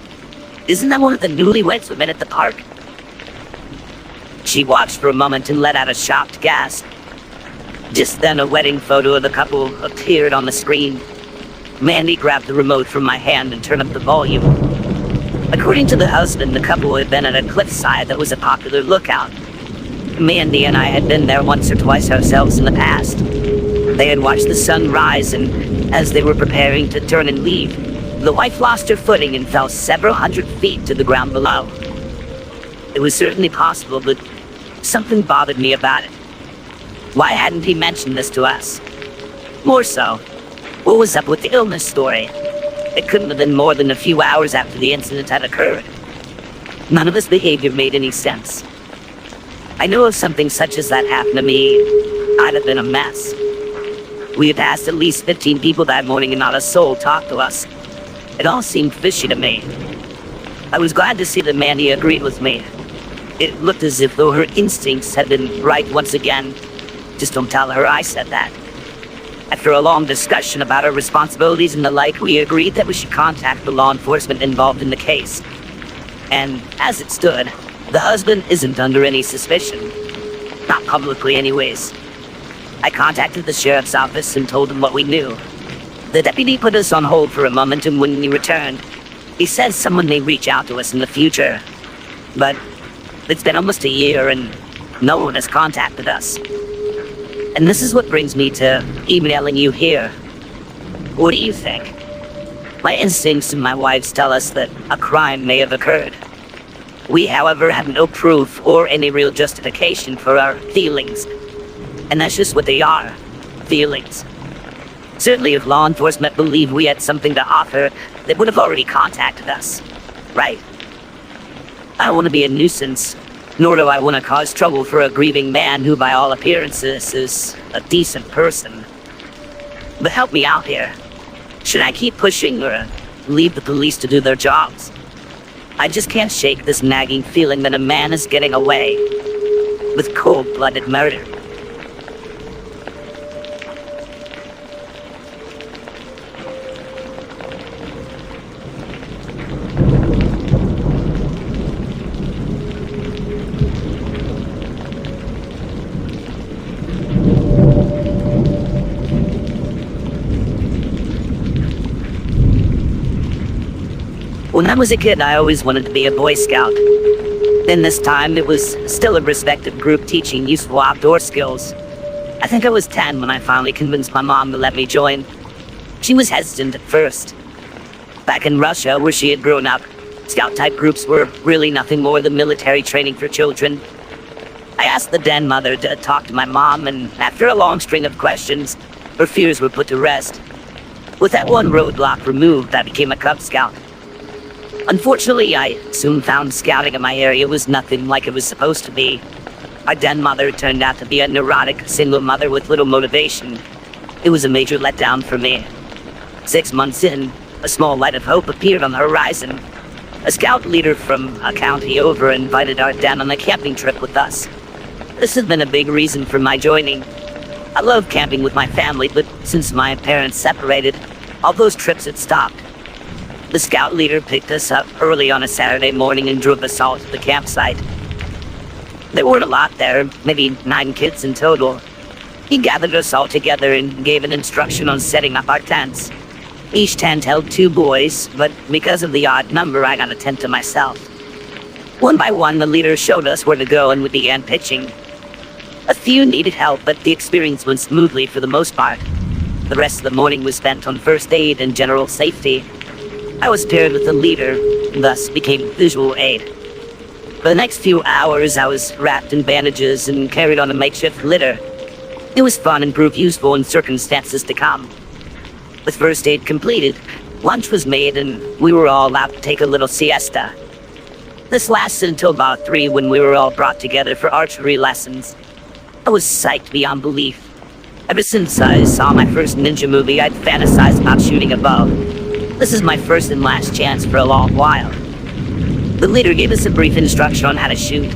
"Isn't that one of the newlyweds we met at the park?" She watched for a moment and let out a shocked gasp. Just then a wedding photo of the couple appeared on the screen. Mandy grabbed the remote from my hand and turned up the volume. According to the husband, the couple had been at a cliffside that was a popular lookout. Mandy and I had been there once or twice ourselves in the past. They had watched the sun rise, and as they were preparing to turn and leave, the wife lost her footing and fell several hundred feet to the ground below. It was certainly possible, but something bothered me about it. Why hadn't he mentioned this to us? More so, what was up with the illness story? It couldn't have been more than a few hours after the incident had occurred. None of his behavior made any sense. I know if something such as that happened to me, I'd have been a mess. We had passed at least 15 people that morning and not a soul talked to us. It all seemed fishy to me. I was glad to see that Mandy agreed with me. It looked as if though her instincts had been right once again. Just don't tell her I said that. After a long discussion about our responsibilities and the like, we agreed that we should contact the law enforcement involved in the case. And as it stood, the husband isn't under any suspicion. Not publicly anyways. I contacted the sheriff's office and told him what we knew. The deputy put us on hold for a moment, and when he returned, he says someone may reach out to us in the future. But it's been almost a year and no one has contacted us. And this is what brings me to emailing you here. What do you think? My instincts and my wife's tell us that a crime may have occurred. We, however, have no proof or any real justification for our feelings. And that's just what they are, feelings. Certainly if law enforcement believed we had something to offer, they would have already contacted us, right? I don't want to be a nuisance, Nor do I want to cause trouble for a grieving man who, by all appearances, is a decent person. But help me out here. Should I keep pushing or leave the police to do their jobs? I just can't shake this nagging feeling that a man is getting away with cold-blooded murder. When I was a kid, I always wanted to be a Boy Scout. Then this time, it was still a respected group teaching useful outdoor skills. I think I was 10 when I finally convinced my mom to let me join. She was hesitant at first. Back in Russia, where she had grown up, Scout-type groups were really nothing more than military training for children. I asked the den mother to talk to my mom, and after a long string of questions, her fears were put to rest. With that one roadblock removed, I became a Cub Scout. Unfortunately, I soon found scouting in my area was nothing like it was supposed to be. My den mother turned out to be a neurotic single mother with little motivation. It was a major letdown for me. 6 months in, a small light of hope appeared on the horizon. A scout leader from a county over invited our den on a camping trip with us. This has been a big reason for my joining. I love camping with my family, but since my parents separated, all those trips had stopped. The scout leader picked us up early on a Saturday morning and drove us all to the campsite. There weren't a lot there, maybe 9 kids in total. He gathered us all together and gave an instruction on setting up our tents. Each tent held 2 boys, but because of the odd number, I got a tent to myself. One by one, the leader showed us where to go and we began pitching. A few needed help, but the experience went smoothly for the most part. The rest of the morning was spent on first aid and general safety. I was paired with the leader, thus became visual aid. For the next few hours, I was wrapped in bandages and carried on a makeshift litter. It was fun and proved useful in circumstances to come. With first aid completed, lunch was made and we were all allowed to take a little siesta. This lasted until about 3 when we were all brought together for archery lessons. I was psyched beyond belief. Ever since I saw my first ninja movie, I'd fantasized about shooting a bow. This is my first and last chance for a long while. The leader gave us a brief instruction on how to shoot.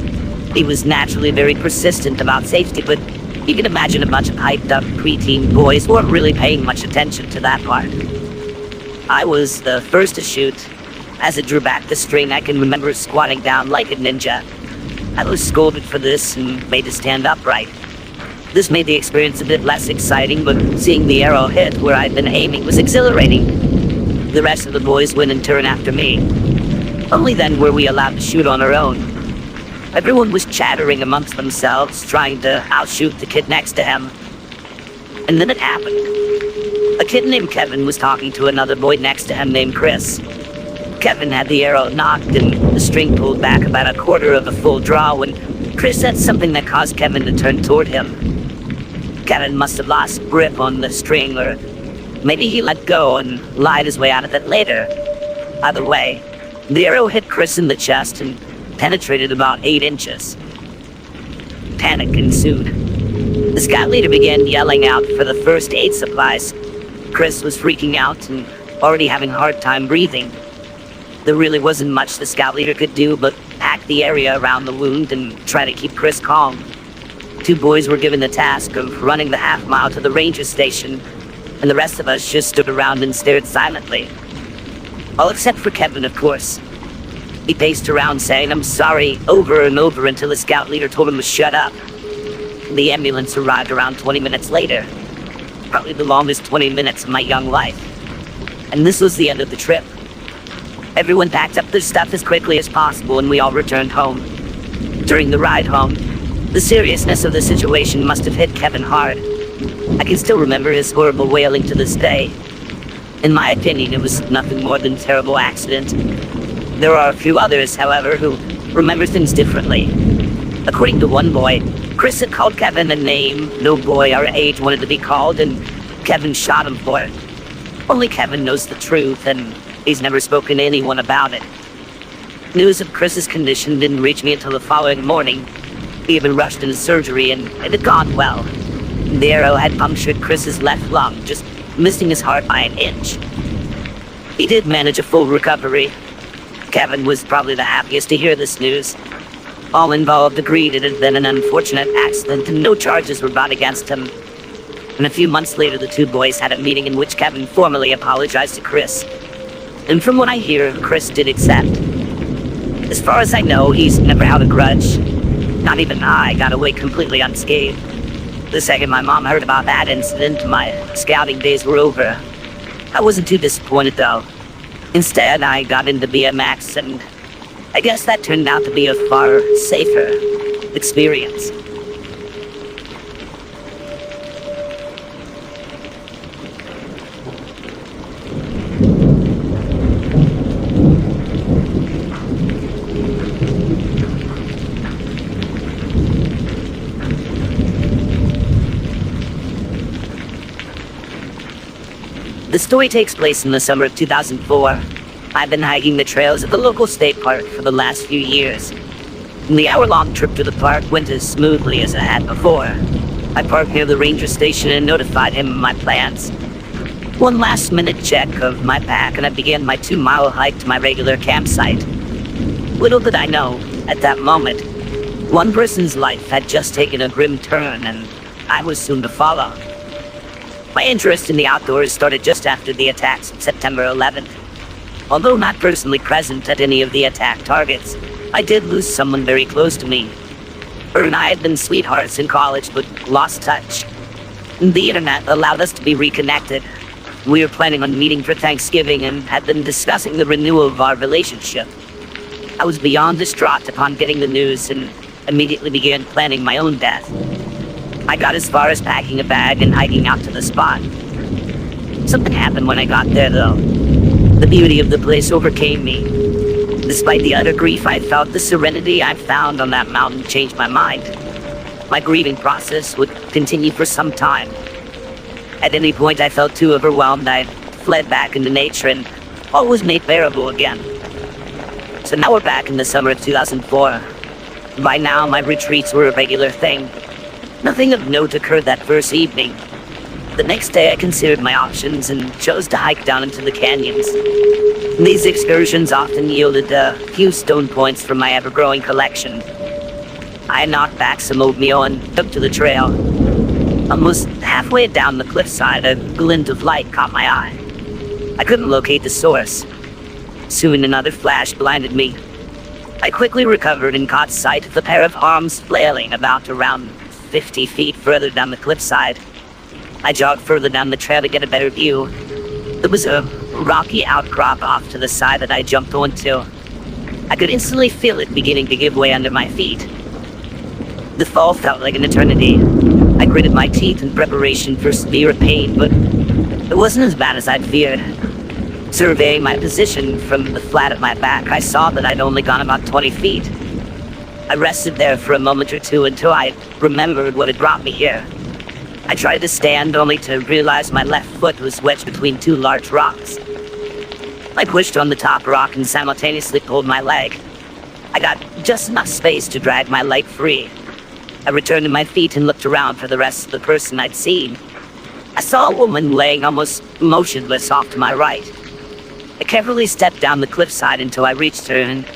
He was naturally very persistent about safety, but you can imagine a bunch of hyped-up preteen boys who weren't really paying much attention to that part. I was the first to shoot. As I drew back the string, I can remember squatting down like a ninja. I was scolded for this and made to stand upright. This made the experience a bit less exciting, but seeing the arrow hit where I'd been aiming was exhilarating. The rest of the boys went in turn after me. Only then were we allowed to shoot on our own. Everyone was chattering amongst themselves, trying to outshoot the kid next to him. And then it happened. A kid named Kevin was talking to another boy next to him named Chris. Kevin had the arrow knocked and the string pulled back about a quarter of a full draw when Chris said something that caused Kevin to turn toward him. Kevin must have lost grip on the string, or maybe he let go and lied his way out of it later. Either way, the arrow hit Chris in the chest and penetrated about 8 inches. Panic ensued. The scout leader began yelling out for the first aid supplies. Chris was freaking out and already having a hard time breathing. There really wasn't much the scout leader could do but pack the area around the wound and try to keep Chris calm. 2 boys were given the task of running the half-mile to the ranger station, and the rest of us just stood around and stared silently. All except for Kevin, of course. He paced around saying, "I'm sorry," over and over until the scout leader told him to shut up. The ambulance arrived around 20 minutes later. Probably the longest 20 minutes of my young life. And this was the end of the trip. Everyone packed up their stuff as quickly as possible and we all returned home. During the ride home, the seriousness of the situation must have hit Kevin hard. I can still remember his horrible wailing to this day. In my opinion, it was nothing more than a terrible accident. There are a few others, however, who remember things differently. According to one boy, Chris had called Kevin a name no boy our age wanted to be called, and Kevin shot him for it. Only Kevin knows the truth, and he's never spoken to anyone about it. News of Chris's condition didn't reach me until the following morning. He had been rushed into surgery and it had gone well. The arrow had punctured Chris's left lung, just missing his heart by an inch. He did manage a full recovery. Kevin was probably the happiest to hear this news. All involved agreed it had been an unfortunate accident and no charges were brought against him. And a few months later, the two boys had a meeting in which Kevin formally apologized to Chris. And from what I hear, Chris did accept. As far as I know, he's never held a grudge. Not even I got away completely unscathed. The second my mom heard about that incident, my scouting days were over. I wasn't too disappointed though. Instead, I got into BMX and I guess that turned out to be a far safer experience. The story takes place in the summer of 2004. I've been hiking the trails at the local state park for the last few years. And the hour-long trip to the park went as smoothly as it had before. I parked near the ranger station and notified him of my plans. One last-minute check of my pack and I began my 2-mile hike to my regular campsite. Little did I know, at that moment, one person's life had just taken a grim turn and I was soon to follow. My interest in the outdoors started just after the attacks of September 11th. Although not personally present at any of the attack targets, I did lose someone very close to me. Her and I had been sweethearts in college, but lost touch. The internet allowed us to be reconnected. We were planning on meeting for Thanksgiving and had been discussing the renewal of our relationship. I was beyond distraught upon getting the news and immediately began planning my own death. I got as far as packing a bag and hiking out to the spot. Something happened when I got there, though. The beauty of the place overcame me. Despite the utter grief I felt, the serenity I found on that mountain changed my mind. My grieving process would continue for some time. At any point I felt too overwhelmed, I fled back into nature and all was made bearable again. So now we're back in the summer of 2004. By now, my retreats were a regular thing. Nothing of note occurred that first evening. The next day I considered my options and chose to hike down into the canyons. These excursions often yielded a few stone points from my ever-growing collection. I knocked back some oatmeal and took to the trail. Almost halfway down the cliffside, a glint of light caught my eye. I couldn't locate the source. Soon another flash blinded me. I quickly recovered and caught sight of a pair of arms flailing about around 50 feet further down the cliffside. I jogged further down the trail to get a better view. There was a rocky outcrop off to the side that I jumped onto. I could instantly feel it beginning to give way under my feet. The fall felt like an eternity. I gritted my teeth in preparation for severe pain, but it wasn't as bad as I'd feared. Surveying my position from the flat of my back, I saw that I'd only gone about 20 feet. I rested there for a moment or two until I remembered what had brought me here. I tried to stand only to realize my left foot was wedged between two large rocks. I pushed on the top rock and simultaneously pulled my leg. I got just enough space to drag my leg free. I returned to my feet and looked around for the rest of the person I'd seen. I saw a woman laying almost motionless off to my right. I carefully stepped down the cliffside until I reached her and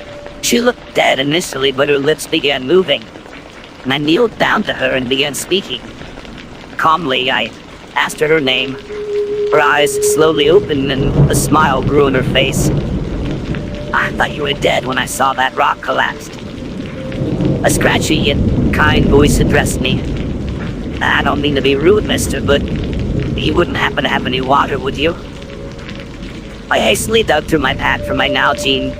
she looked dead initially, but her lips began moving. And I kneeled down to her and began speaking. Calmly, I asked her name. Her eyes slowly opened and a smile grew on her face. I thought you were dead when I saw that rock collapsed. A scratchy yet kind voice addressed me. I don't mean to be rude, mister, but you wouldn't happen to have any water, would you? I hastily dug through my pack for my Nalgene.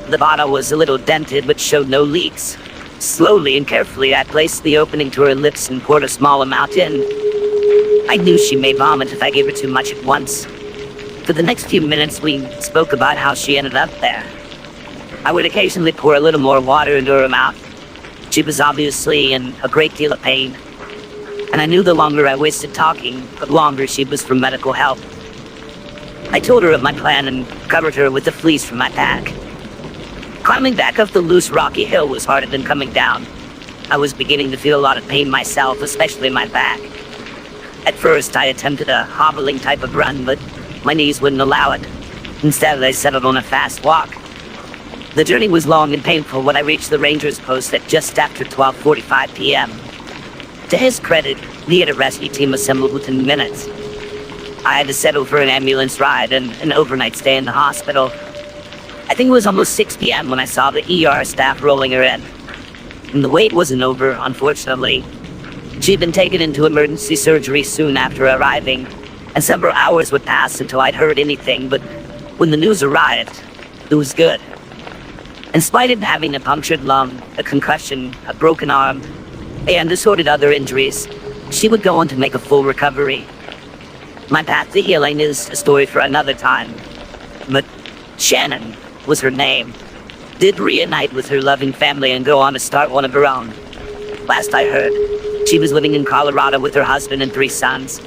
The bottle was a little dented, but showed no leaks. Slowly and carefully, I placed the opening to her lips and poured a small amount in. I knew she may vomit if I gave her too much at once. For the next few minutes, we spoke about how she ended up there. I would occasionally pour a little more water into her mouth. She was obviously in a great deal of pain. And I knew the longer I wasted talking, the longer she was for medical help. I told her of my plan and covered her with the fleece from my pack. Climbing back up the loose rocky hill was harder than coming down. I was beginning to feel a lot of pain myself, especially in my back. At first, I attempted a hobbling type of run, but my knees wouldn't allow it. Instead, I settled on a fast walk. The journey was long and painful when I reached the ranger's post at just after 12:45 p.m. To his credit, he had a rescue team assembled within minutes. I had to settle for an ambulance ride and an overnight stay in the hospital. I think it was almost 6 p.m. when I saw the ER staff rolling her in. And the wait wasn't over, unfortunately. She'd been taken into emergency surgery soon after arriving, and several hours would pass until I'd heard anything, but when the news arrived, it was good. In spite of having a punctured lung, a concussion, a broken arm, and assorted other injuries, she would go on to make a full recovery. My path to healing is a story for another time, but Shannon was her name. Did reunite with her loving family and go on to start one of her own. Last I heard, she was living in Colorado with her husband and 3 sons.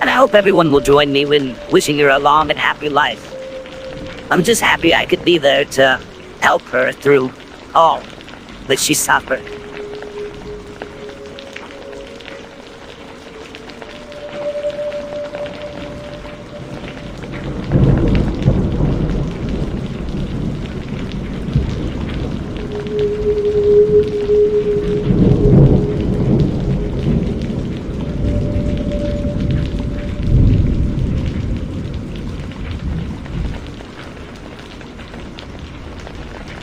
And I hope everyone will join me in wishing her a long and happy life. I'm just happy I could be there to help her through all that she suffered.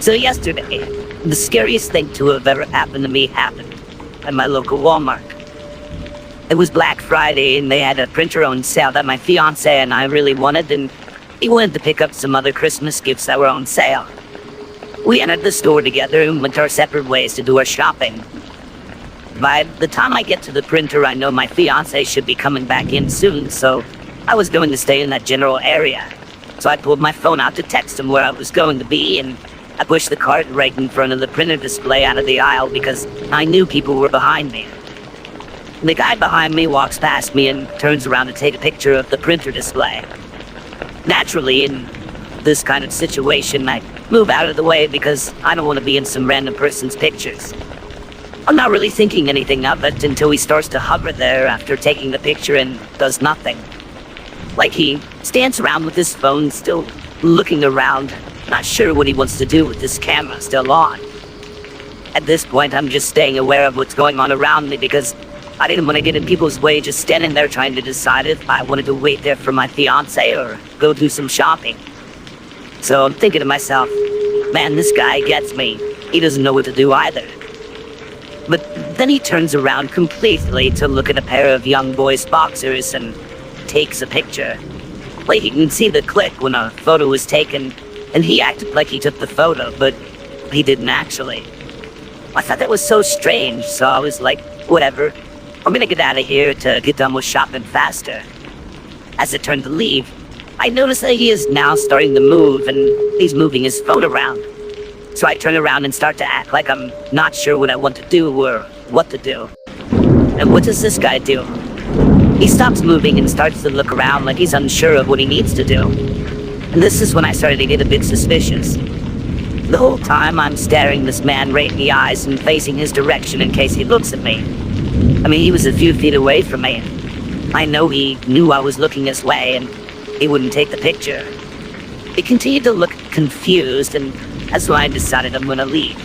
So yesterday, the scariest thing to have ever happened to me happened at my local Walmart. It was Black Friday and they had a printer on sale that my fiance and I really wanted, and he wanted to pick up some other Christmas gifts that were on sale. We entered the store together and went our separate ways to do our shopping. By the time I get to the printer, I know my fiance should be coming back in soon, so I was going to stay in that general area. So I pulled my phone out to text him where I was going to be, and I pushed the cart right in front of the printer display out of the aisle because I knew people were behind me. The guy behind me walks past me and turns around to take a picture of the printer display. Naturally, in this kind of situation, I move out of the way because I don't want to be in some random person's pictures. I'm not really thinking anything of it until he starts to hover there after taking the picture and does nothing. Like he stands around with his phone still looking around, not sure what he wants to do with this camera still on. At this point, I'm just staying aware of what's going on around me because I didn't want to get in people's way just standing there trying to decide if I wanted to wait there for my fiance or go do some shopping. So I'm thinking to myself, man, this guy gets me. He doesn't know what to do either. But then he turns around completely to look at a pair of young boys' boxers and takes a picture. Like you can see the click when a photo was taken, and he acted like he took the photo, but he didn't actually. I thought that was so strange, so I was like, whatever. I'm gonna get out of here to get done with shopping faster. As I turned to leave, I noticed that he is now starting to move, and he's moving his phone around. So I turn around and start to act like I'm not sure what I want to do or what to do. And what does this guy do? He stops moving and starts to look around like he's unsure of what he needs to do. And this is when I started to get a bit suspicious. The whole time I'm staring this man right in the eyes and facing his direction in case he looks at me. I mean, he was a few feet away from me. I know he knew I was looking this way and he wouldn't take the picture. He continued to look confused, and that's why I decided I'm gonna leave.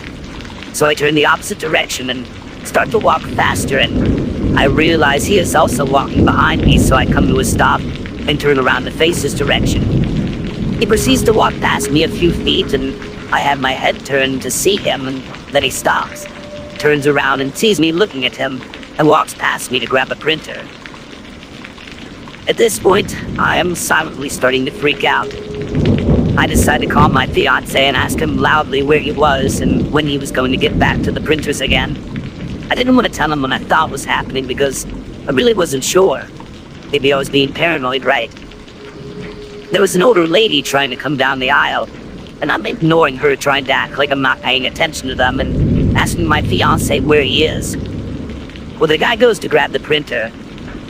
So I turn the opposite direction and start to walk faster, and I realize he is also walking behind me, so I come to a stop and turn around to face his direction. He proceeds to walk past me a few feet, and I have my head turned to see him, and then he stops, turns around and sees me looking at him, and walks past me to grab a printer. At this point, I am silently starting to freak out. I decide to call my fiance and ask him loudly where he was and when he was going to get back to the printers again. I didn't want to tell him what I thought was happening because I really wasn't sure. Maybe I was being paranoid, right? There was an older lady trying to come down the aisle, and I'm ignoring her, trying to act like I'm not paying attention to them, and asking my fiance where he is. Well, the guy goes to grab the printer,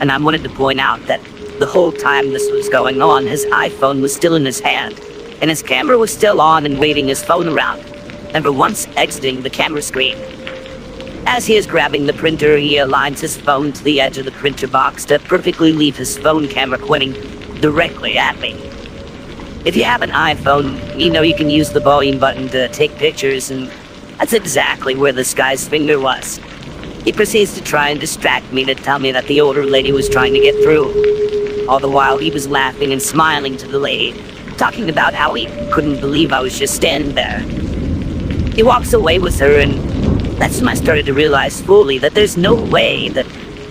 and I wanted to point out that the whole time this was going on, his iPhone was still in his hand. and his camera was still on and waving his phone around, never once exiting the camera screen. As he is grabbing the printer, he aligns his phone to the edge of the printer box to perfectly leave his phone camera pointing directly at me. If you have an iPhone, you know you can use the volume button to take pictures, and that's exactly where this guy's finger was. He proceeds to try and distract me to tell me that the older lady was trying to get through. All the while he was laughing and smiling to the lady, talking about how he couldn't believe I was just standing there. He walks away with her, and that's when I started to realize fully that there's no way that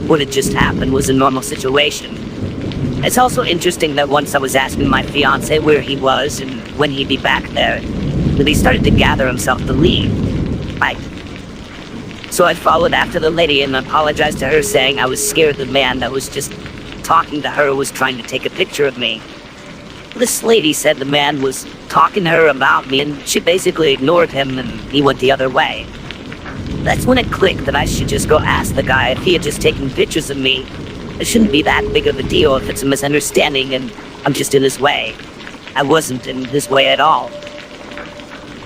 what had just happened was a normal situation. It's also interesting that once I was asking my fiancé where he was and when he'd be back there, that he started to gather himself to leave. Right. So I followed after the lady and apologized to her, saying I was scared the man that was just talking to her was trying to take a picture of me. This lady said the man was talking to her about me, and she basically ignored him and he went the other way. That's when it clicked that I should just go ask the guy if he had just taken pictures of me. It shouldn't be that big of a deal if it's a misunderstanding and I'm just in his way. I wasn't in his way at all.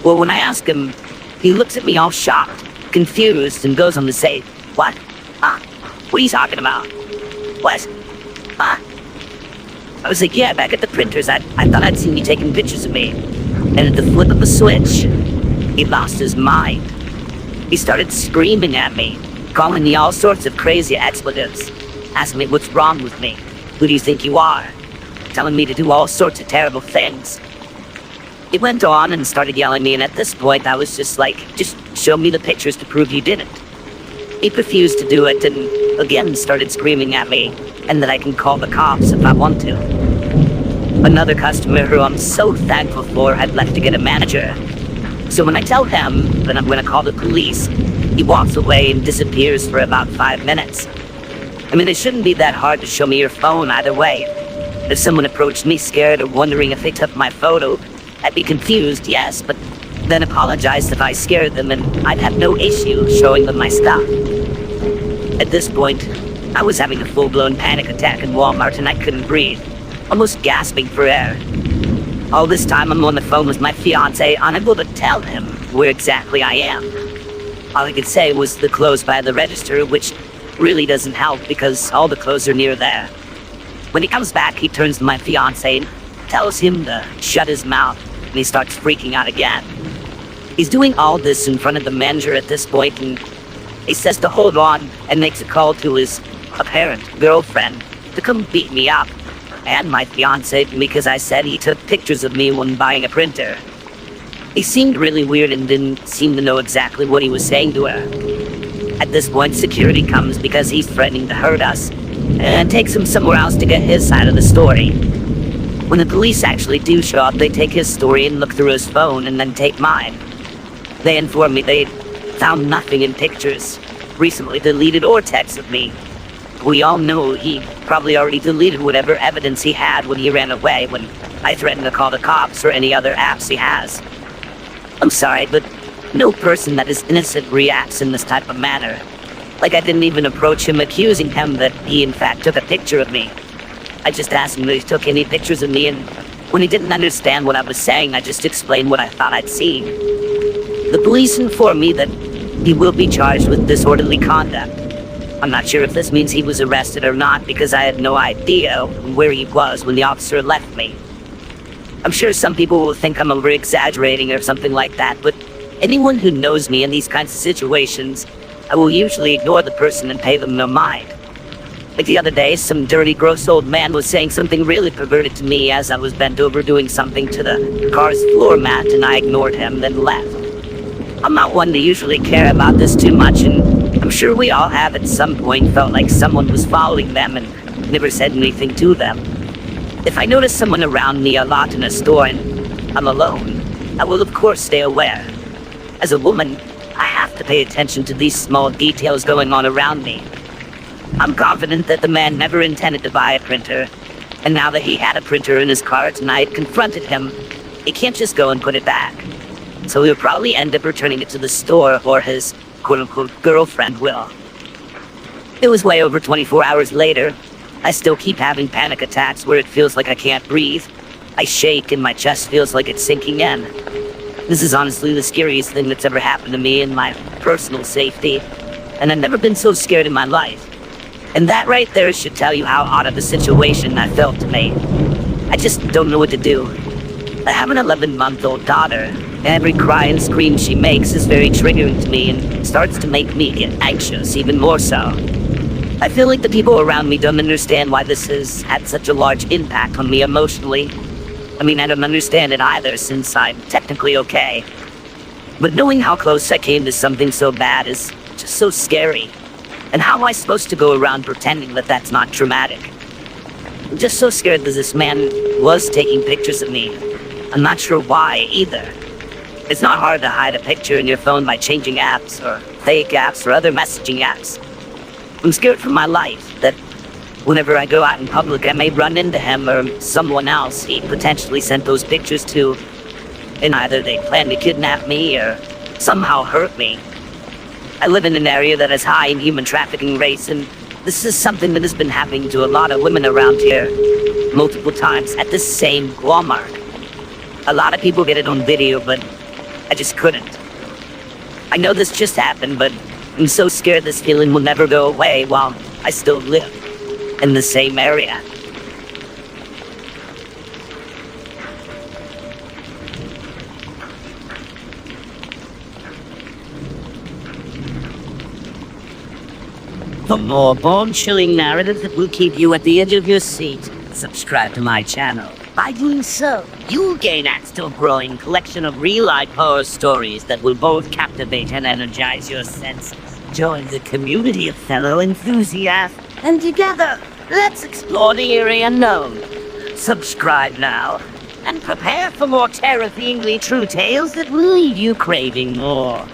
Well, when I ask him, he looks at me all shocked, confused, and goes on to say, "What? What are you talking about? What? I was like, yeah, back at the printers, I thought I'd seen you taking pictures of me." And at the flip of a switch, he lost his mind. He started screaming at me, calling me all sorts of crazy expletives, asking me what's wrong with me, who do you think you are, telling me to do all sorts of terrible things. He went on and started yelling at me, and at this point I was just like, just show me the pictures to prove you didn't. He refused to do it and again started screaming at me, and that I can call the cops if I want to. Another customer who I'm so thankful for had left to get a manager. So when I tell him that I'm going to call the police, he walks away and disappears for about 5 minutes. I mean, it shouldn't be that hard to show me your phone either way. If someone approached me scared or wondering if they took my photo, I'd be confused, yes, but then apologize if I scared them, and I'd have no issue showing them my stuff. At this point, I was having a full-blown panic attack in Walmart and I couldn't breathe, almost gasping for air. All this time I'm on the phone with my fiancé, unable to tell him where exactly I am. All I could say was the clothes by the register, which really doesn't help because all the clothes are near there. When he comes back, he turns to my fiancé and tells him to shut his mouth, and he starts freaking out again. He's doing all this in front of the manager at this point, and he says to hold on and makes a call to his apparent girlfriend to come beat me up and my fiancé because I said he took pictures of me when buying a printer. He seemed really weird and didn't seem to know exactly what he was saying to her. At this point, security comes because he's threatening to hurt us and takes him somewhere else to get his side of the story. When the police actually do show up, they take his story and look through his phone and then take mine. They inform me they found nothing in pictures, recently deleted or texts of me. We all know he probably already deleted whatever evidence he had when he ran away, when I threatened to call the cops or any other apps he has. I'm sorry, but no person that is innocent reacts in this type of manner. Like, I didn't even approach him accusing him that he in fact took a picture of me. I just asked him if he took any pictures of me, and when he didn't understand what I was saying, I just explained what I thought I'd seen. The police informed me that he will be charged with disorderly conduct. I'm not sure if this means he was arrested or not, because I had no idea where he was when the officer left me. I'm sure some people will think I'm over-exaggerating or something like that, but anyone who knows me in these kinds of situations, I will usually ignore the person and pay them no mind. Like the other day, some dirty, gross old man was saying something really perverted to me as I was bent over doing something to the car's floor mat, and I ignored him, then left. I'm not one to usually care about this too much, and I'm sure we all have at some point felt like someone was following them and never said anything to them. If I notice someone around me a lot in a store and I'm alone, I will of course stay aware. As a woman, I have to pay attention to these small details going on around me. I'm confident that the man never intended to buy a printer, and now that he had a printer in his cart and I had confronted him, he can't just go and put it back. So he'll probably end up returning it to the store, or his quote-unquote girlfriend will. It was way over 24 hours later. I still keep having panic attacks where it feels like I can't breathe. I shake and my chest feels like it's sinking in. This is honestly the scariest thing that's ever happened to me in my personal safety, and I've never been so scared in my life. And that right there should tell you how out of the situation I felt to me. I just don't know what to do. I have an 11-month-old daughter, and every cry and scream she makes is very triggering to me and starts to make me get anxious even more so. I feel like the people around me don't understand why this has had such a large impact on me emotionally. I mean, I don't understand it either, since I'm technically okay. But knowing how close I came to something so bad is just so scary. And how am I supposed to go around pretending that that's not traumatic? I'm just so scared that this man was taking pictures of me. I'm not sure why either. It's not hard to hide a picture in your phone by changing apps or fake apps or other messaging apps. I'm scared for my life that whenever I go out in public, I may run into him or someone else he potentially sent those pictures to, and either they plan to kidnap me or somehow hurt me. I live in an area that has high human trafficking rates, and this is something that has been happening to a lot of women around here multiple times at the same Walmart. A lot of people get it on video, but I just couldn't. I know this just happened, but I'm so scared this feeling will never go away while I still live in the same area. For more bone-chilling narratives that will keep you at the edge of your seat, subscribe to my channel. By doing so, you'll gain access to a growing collection of real-life horror stories that will both captivate and energize your senses. Join the community of fellow enthusiasts, and together, let's explore the eerie unknown. Subscribe now, and prepare for more terror-themed true tales that will leave you craving more.